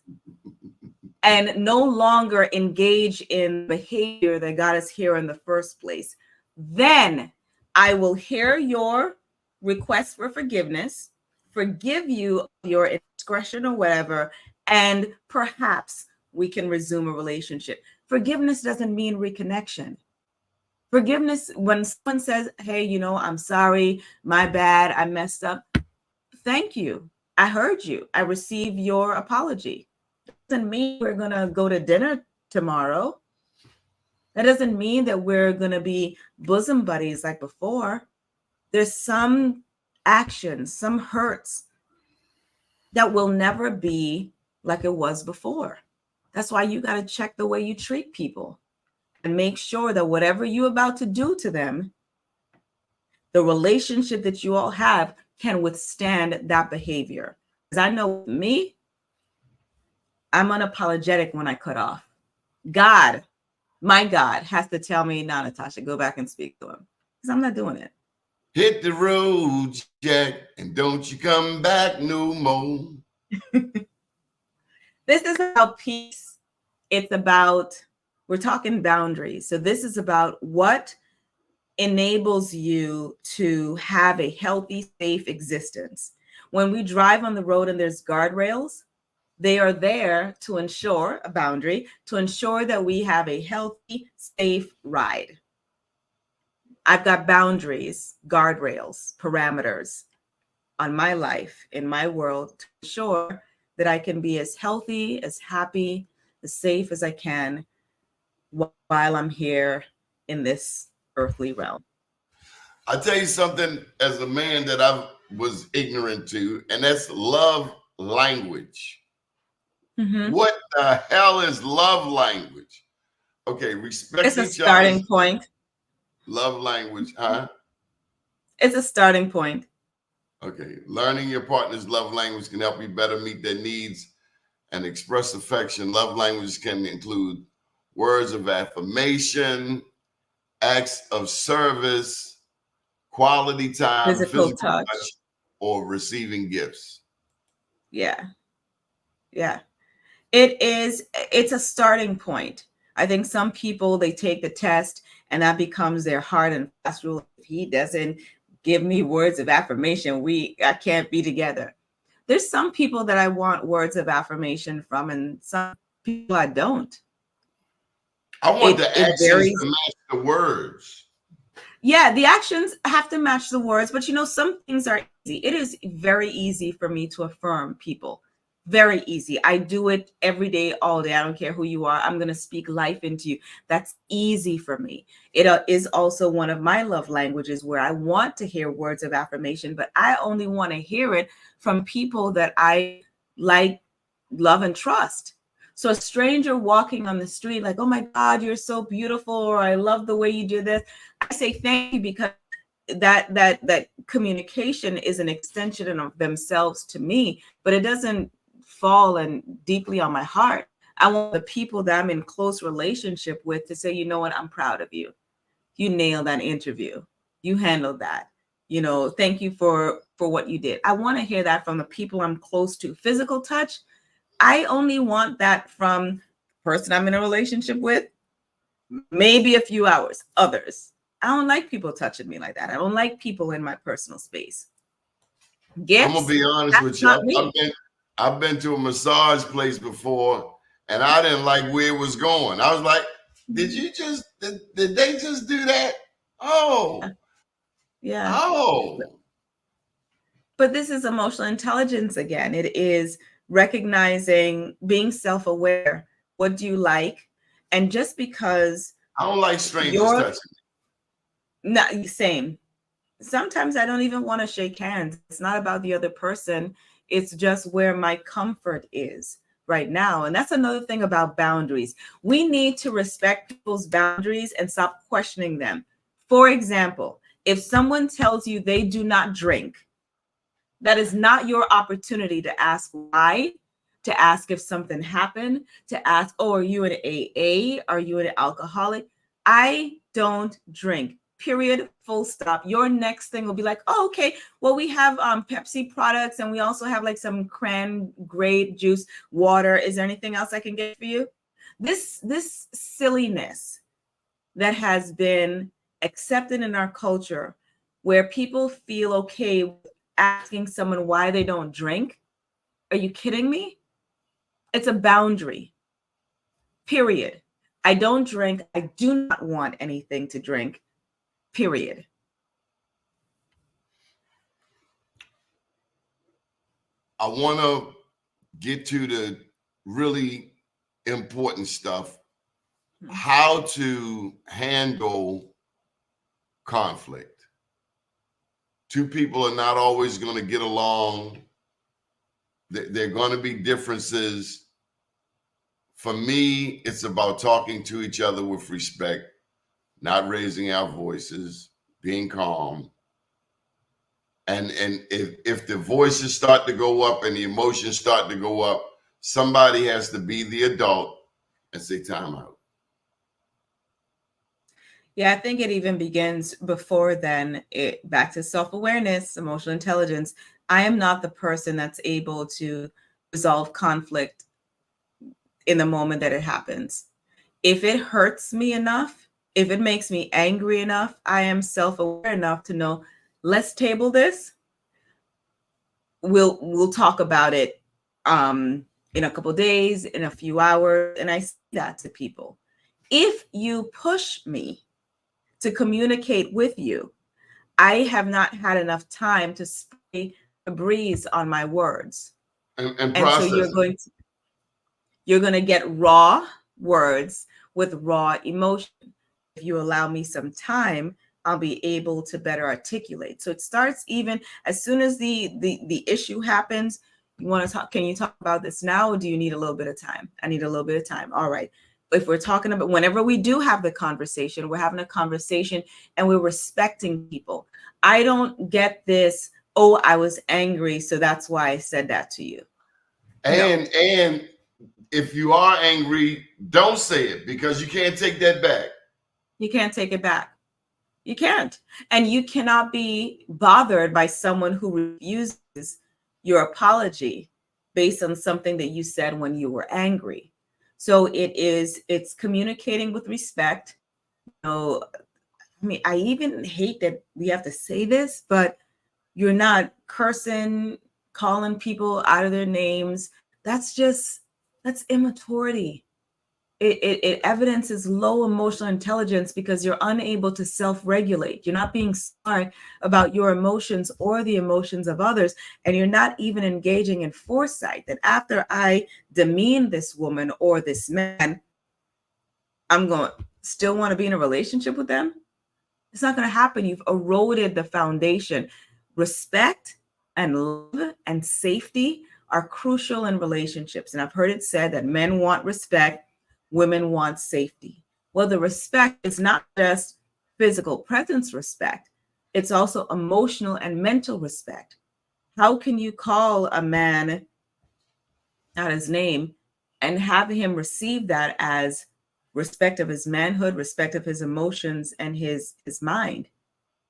and no longer engage in behavior that got us here in the first place, then I will hear your request for forgiveness, forgive you your indiscretion or whatever, and perhaps we can resume a relationship. Forgiveness doesn't mean reconnection. Forgiveness, when someone says, hey, I'm sorry, my bad, I messed up. Thank you. I heard you. I received your apology. That doesn't mean we're going to go to dinner tomorrow. That doesn't mean that we're going to be bosom buddies like before. There's some actions, some hurts that will never be like it was before. That's why you got to check the way you treat people and make sure that whatever you're about to do to them, the relationship that you all have can withstand that behavior. Because I know with me, I'm unapologetic when I cut off. God, my God, has to tell me, nah, Natasha, go back and speak to him. Because I'm not doing it. Hit the road, Jack, and don't you come back no more. This is about peace. It's about, we're talking boundaries. So this is about what enables you to have a healthy, safe existence. When we drive on the road and there's guardrails, they are there to ensure a boundary, to ensure that we have a healthy, safe ride. I've got boundaries, guardrails, parameters on my life, in my world, to ensure that I can be as healthy, as happy, as safe as I can while I'm here in this earthly realm. I tell you something, as a man that I was ignorant to, and that's love language. Mm-hmm. What the hell is love language? Okay, respect it's a starting point. Love language, huh? It's a starting point. Okay. Learning your partner's love language can help you better meet their needs and express affection. Love languages can include words of affirmation, acts of service, quality time, Physical physical touch, touch. or receiving gifts. Yeah. Yeah. It's a starting point. I think some people, they take the test and that becomes their hard and fast rule. If he doesn't give me words of affirmation, I can't be together. There's some people that I want words of affirmation from, and some people I don't. I want It the it actions varies. to match the words. Yeah, the actions have to match the words, but some things are easy. It is very easy for me to affirm people. Very easy. I do it every day, all day. I don't care who you are. I'm going to speak life into you. That's easy for me. It is also one of my love languages where I want to hear words of affirmation, but I only want to hear it from people that I like, love, and trust. So a stranger walking on the street, like, oh my God, you're so beautiful, or I love the way you do this. I say thank you, because that communication is an extension of themselves to me, but it doesn't fall and deeply on my heart. I want the people that I'm in close relationship with to say, you know what, I'm proud of you. You nailed that interview. You handled that. Thank you for what you did. I want to hear that from the people I'm close to. Physical touch, I only want that from the person I'm in a relationship with, maybe a few hours. Others, I don't like people touching me like that. I don't like people in my personal space. I'm gonna Gifts, be honest that's with you. not me. I've been to a massage place before, and I didn't like where it was going. I was like, did they just do that? Oh, Yeah. oh. But this is emotional intelligence again. It is recognizing, being self-aware. What do you like? And just because I don't like strangers you're touching not same, sometimes I don't even want to shake hands. It's not about the other person. It's just where my comfort is right now. And that's another thing about boundaries. We need to respect people's boundaries and stop questioning them. For example, if someone tells you they do not drink, that is not your opportunity to ask why, to ask if something happened, to ask, oh, are you an AA? Are you an alcoholic? I don't drink. Period. Full stop. Your next thing will be like, oh, okay. Well, we have Pepsi products, and we also have like some cran grape juice, water. Is there anything else I can get for you? This silliness that has been accepted in our culture, where people feel okay with asking someone why they don't drink. Are you kidding me? It's a boundary. Period. I don't drink. I do not want anything to drink. Period. I want to get to the really important stuff. How to handle conflict. Two people are not always going to get along. There are going to be differences. For me, it's about talking to each other with respect, not raising our voices, being calm. And if the voices start to go up and the emotions start to go up, somebody has to be the adult and say, time out. Yeah, I think it even begins before then. Back to self-awareness, emotional intelligence. I am not the person that's able to resolve conflict in the moment that it happens. If it hurts me enough, if it makes me angry enough, I am self-aware enough to know, let's table this. We'll talk about it in a couple days, in a few hours. And I say that to people. If you push me to communicate with you, I have not had enough time to spray a breeze on my words. And And so process it. you're going to get raw words with raw emotion. If you allow me some time, I'll be able to better articulate. So it starts even as soon as the issue happens. You want to talk? Can you talk about this now, or do you need a little bit of time? I need a little bit of time. All right. if we're talking about, whenever we do have the conversation, we're having a conversation and we're respecting people. I don't get this, oh, I was angry, so that's why I said that to you. No, And if you are angry, don't say it, because you can't take that back. you can't take it back. You can't. And you cannot be bothered by someone who refuses your apology based on something that you said when you were angry. So it's communicating with respect. I mean, I even hate that we have to say this, but you're not cursing, calling people out of their names. That's immaturity. It evidences low emotional intelligence because you're unable to self-regulate. You're not being smart about your emotions or the emotions of others. And you're not even engaging in foresight that after I demean this woman or this man, I'm going to still want to be in a relationship with them. It's not going to happen. You've eroded the foundation. Respect and love and safety are crucial in relationships. And I've heard it said that men want respect, women want safety. Well, the respect is not just physical presence respect, it's also emotional and mental respect. How can you call a man out his name and have him receive that as respect of his manhood, respect of his emotions and his mind?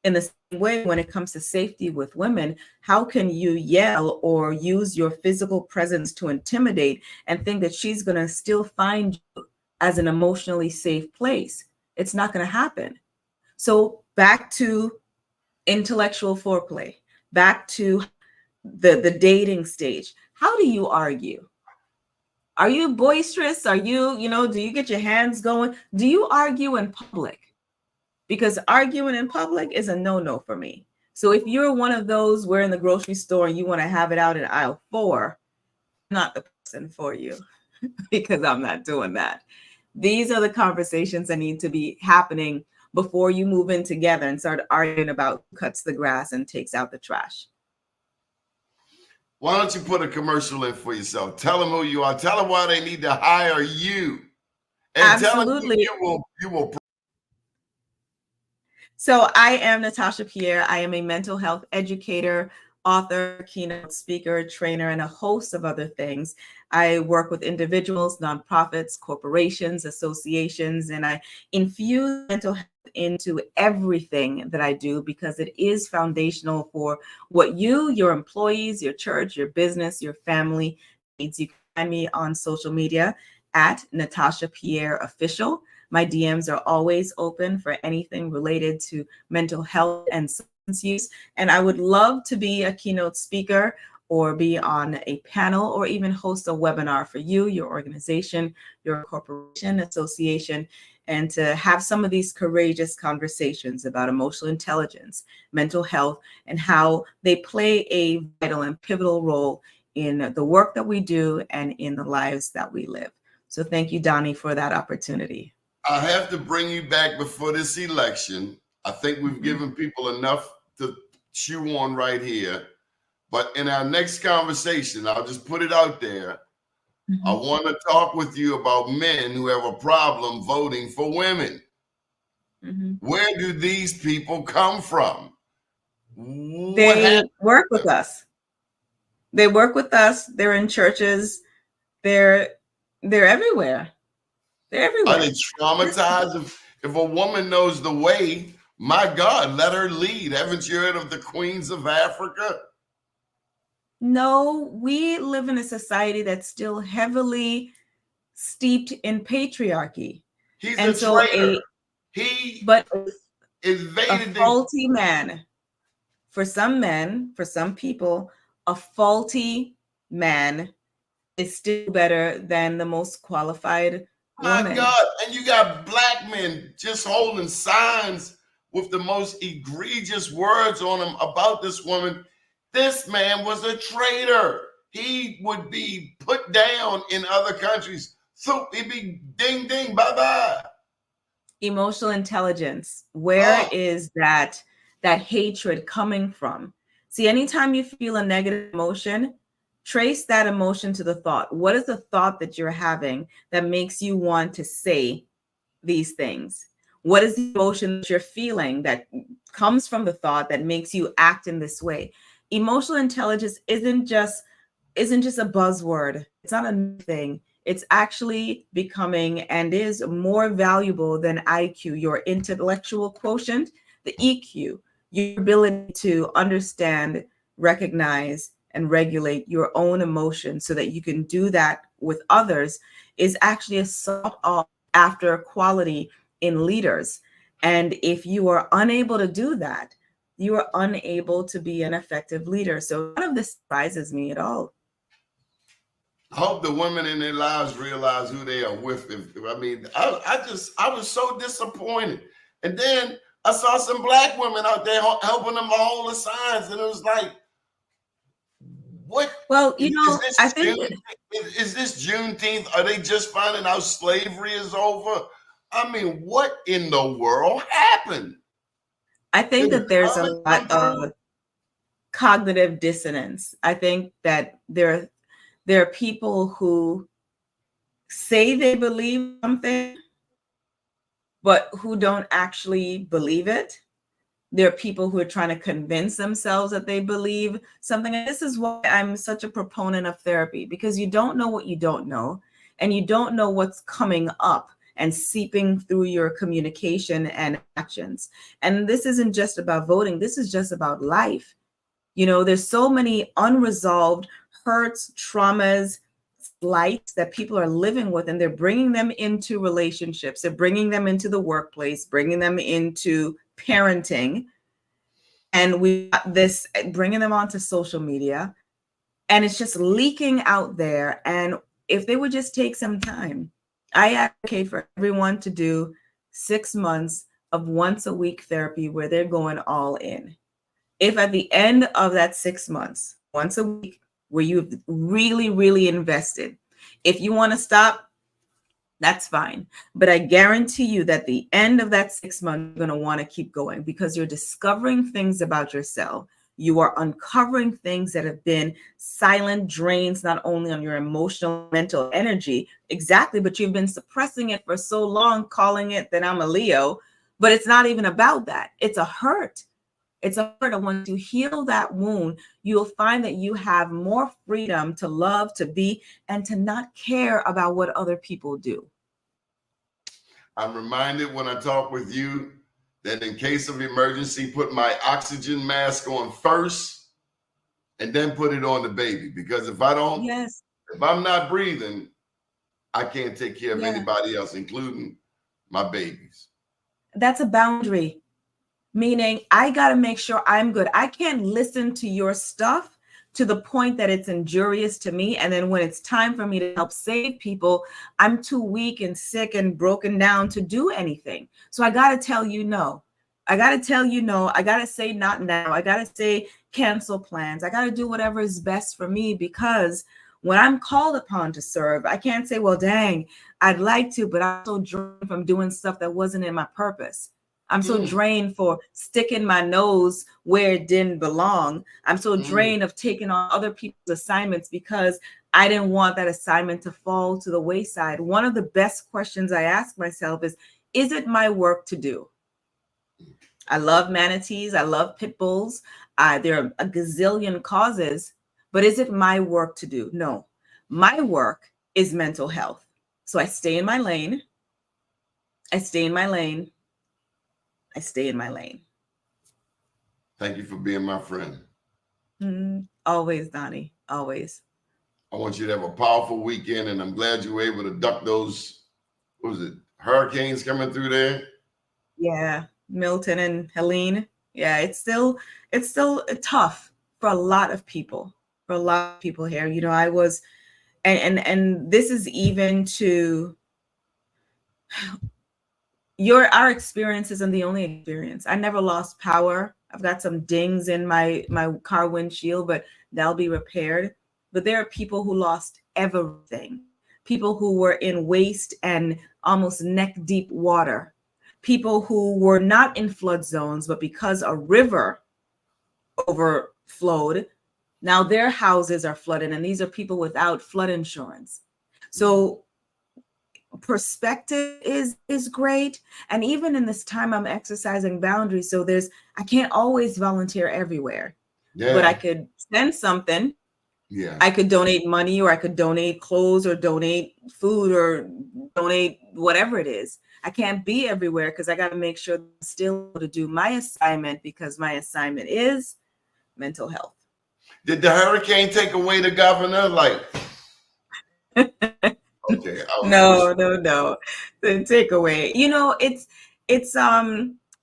In the same way, when it comes to safety with women, how can you yell or use your physical presence to intimidate and think that she's going to still find you as an emotionally safe place? It's not going to happen. So back to intellectual foreplay, back to the dating stage. How do you argue? Are you boisterous? Are you, do you get your hands going? Do you argue in public? Because arguing in public is a no-no for me. So if you're one of those, we're in the grocery store and you want to have it out in aisle 4, I'm not the person for you because I'm not doing that. These are the conversations that need to be happening before you move in together and start arguing about who cuts the grass and takes out the trash. Why don't you put a commercial in for yourself? Tell them who you are. Tell them why they need to hire you, and tell them Absolutely. you will. So I am Natasha Pierre. I am a mental health educator, author, keynote speaker, trainer, and a host of other things. I work with individuals, nonprofits, corporations, associations, and I infuse mental health into everything that I do because it is foundational for what you, your employees, your church, your business, your family needs. You can find me on social media at Natasha Pierre Official. My DMs are always open for anything related to mental health and substance use. And I would love to be a keynote speaker or be on a panel or even host a webinar for you, your organization, your corporation, association, and to have some of these courageous conversations about emotional intelligence, mental health, and how they play a vital and pivotal role in the work that we do and in the lives that we live. So thank you, Donnie, for that opportunity. I have to bring you back before this election. I think we've given people enough to chew on right here. But in our next conversation, I'll just put it out there. I want to talk with you about men who have a problem voting for women. Where do these people come from? They work with us. They work with us. They're in churches. They're everywhere. They're everywhere. Are they traumatized? If a woman knows the way, my God, let her lead. Haven't you heard of the Queens of Africa? No, we live in a society that's still heavily steeped in patriarchy. He's and a so traitor. But invaded a faulty man. For some men, for some people, a faulty man is still better than the most qualified woman. My God, and you got black men just holding signs with the most egregious words on them about this woman. This man was a traitor. He would be put down in other countries. So he'd be ding, ding, bye-bye. Emotional intelligence. Where is that hatred coming from? See, anytime you feel a negative emotion, Trace that emotion to the thought. What is the thought that you're having that makes you want to say these things? What is the emotion that you're feeling that comes from the thought that makes you act in this way? Emotional intelligence isn't just a buzzword. It's not a new thing. It's actually becoming and is more valuable than IQ, your intellectual quotient, the EQ, your ability to understand, recognize, and regulate your own emotions so that you can do that with others is actually a sought after quality in leaders. And if you are unable to do that, you are unable to be an effective leader. So none of this surprises me at all. I hope the women in their lives realize who they are with. I mean, I was so disappointed. And then I saw some black women out there helping them hold the signs. And it was like, what Well, is I this think June? Is this Juneteenth? Are they just finding out slavery is over? I mean, what in the world happened? Did the that there's a comet come lot through? of cognitive dissonance. I think that there are people who say they believe something, but who don't actually believe it. There are people who are trying to convince themselves that they believe something. And this is why I'm such a proponent of therapy, because you don't know what you don't know, and you don't know what's coming up and seeping through your communication and actions. And this isn't just about voting, this is just about life. There's so many unresolved hurts, traumas, slights that people are living with, and they're bringing them into relationships. They're bringing them into the workplace, bringing them into parenting. And we got this bringing them onto social media, and it's just leaking out there. And if they would just take some time, I advocate for everyone to do 6 months of once a week therapy where they're going all in. If at the end of that 6 months, once a week, where you've really, really invested, if you want to stop, that's fine. But I guarantee you that the end of that 6 months, you're going to want to keep going because you're discovering things about yourself. You are uncovering things that have been silent drains, not only on your emotional, mental energy, exactly, but you've been suppressing it for so long, calling it that I'm a Leo, but it's not even about that. It's a hurt. It's a hurt. And once you heal that wound, you'll find that you have more freedom to love, to be, and to not care about what other people do. I'm reminded when I talk with you that in case of emergency, put my oxygen mask on first and then put it on the baby. Because if Yes. I'm not breathing, I can't take care of Yeah. anybody else, including my babies. That's a boundary, meaning I got to make sure I'm good. I can't listen to your stuff to the point that it's injurious to me. And then when it's time for me to help save people, I'm too weak and sick and broken down to do anything. So I got to tell you no. I got to tell you no. I got to say not now. I got to say cancel plans. I got to do whatever is best for me, because when I'm called upon to serve, I can't say, well, dang, I'd like to, but I'm so drained from doing stuff that wasn't in my purpose. I'm so drained for sticking my nose where it didn't belong. I'm so drained of taking on other people's assignments because I didn't want that assignment to fall to the wayside. One of the best questions I ask myself is it my work to do? I love manatees. I love pit bulls. There are a gazillion causes, but is it my work to do? No, my work is mental health. So I stay in my lane. I stay in my lane. I stay in my lane. Thank you for being my friend. Always, Donnie. Always. I want you to have a powerful weekend, and I'm glad you were able to duck those, what was it, hurricanes coming through there? Yeah, Milton and Helene. Yeah, it's still tough for a lot of people. For a lot of people here, I was, and this is even to our experience isn't the only experience. I never lost power. I've got some dings in my car windshield, but that'll be repaired. But there are people who lost everything. People who were in waist and almost neck deep water. People who were not in flood zones, but because a river overflowed, Now their houses are flooded, and these are people without flood insurance. So perspective is great. And even in this time, I'm exercising boundaries. So I can't always volunteer everywhere, but I Yeah. could send something. Yeah. I could donate money, or I could donate clothes, or donate food, or donate whatever it is. I can't be everywhere because I got to make sure I'm still able to do my assignment, because my assignment is mental health. Did the hurricane take away the governor? Like, okay, I was. No. The takeaway. It's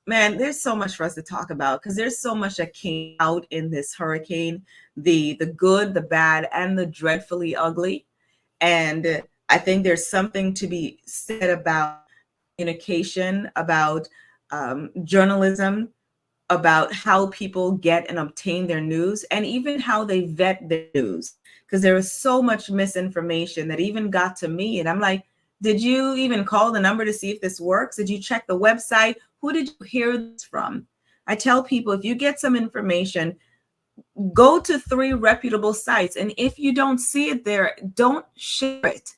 man, there's so much for us to talk about, because there's so much that came out in this hurricane, the good, the bad, and the dreadfully ugly. And I think there's something to be said about communication, about journalism, about how people get and obtain their news, and even how they vet their news. Because there was so much misinformation that even got to me. And I'm like, did you even call the number to see if this works? Did you check the website? Who did you hear this from? I tell people, if you get some information, go to 3 reputable sites. And if you don't see it there, don't share it.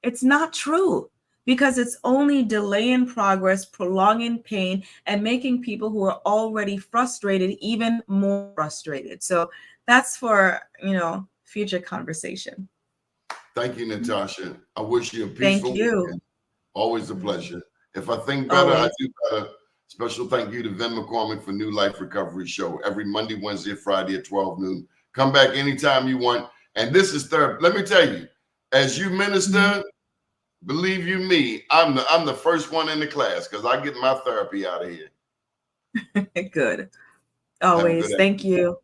It's not true, because it's only delaying progress, prolonging pain, and making people who are already frustrated even more frustrated. So that's for, future conversation. Thank you, Natasha. I wish you a Thank peaceful you. weekend. Always a pleasure. If I think better, I Always. do better. Special thank you to Vin McCormick for New Life Recovery Show every Monday, Wednesday, Friday at 12 noon. Come back anytime you want. And this is therapy. Let me tell you, as you minister, believe you me, I'm the first one in the class, because I get my therapy out of here. Good. Have a good Always. afternoon. Thank you.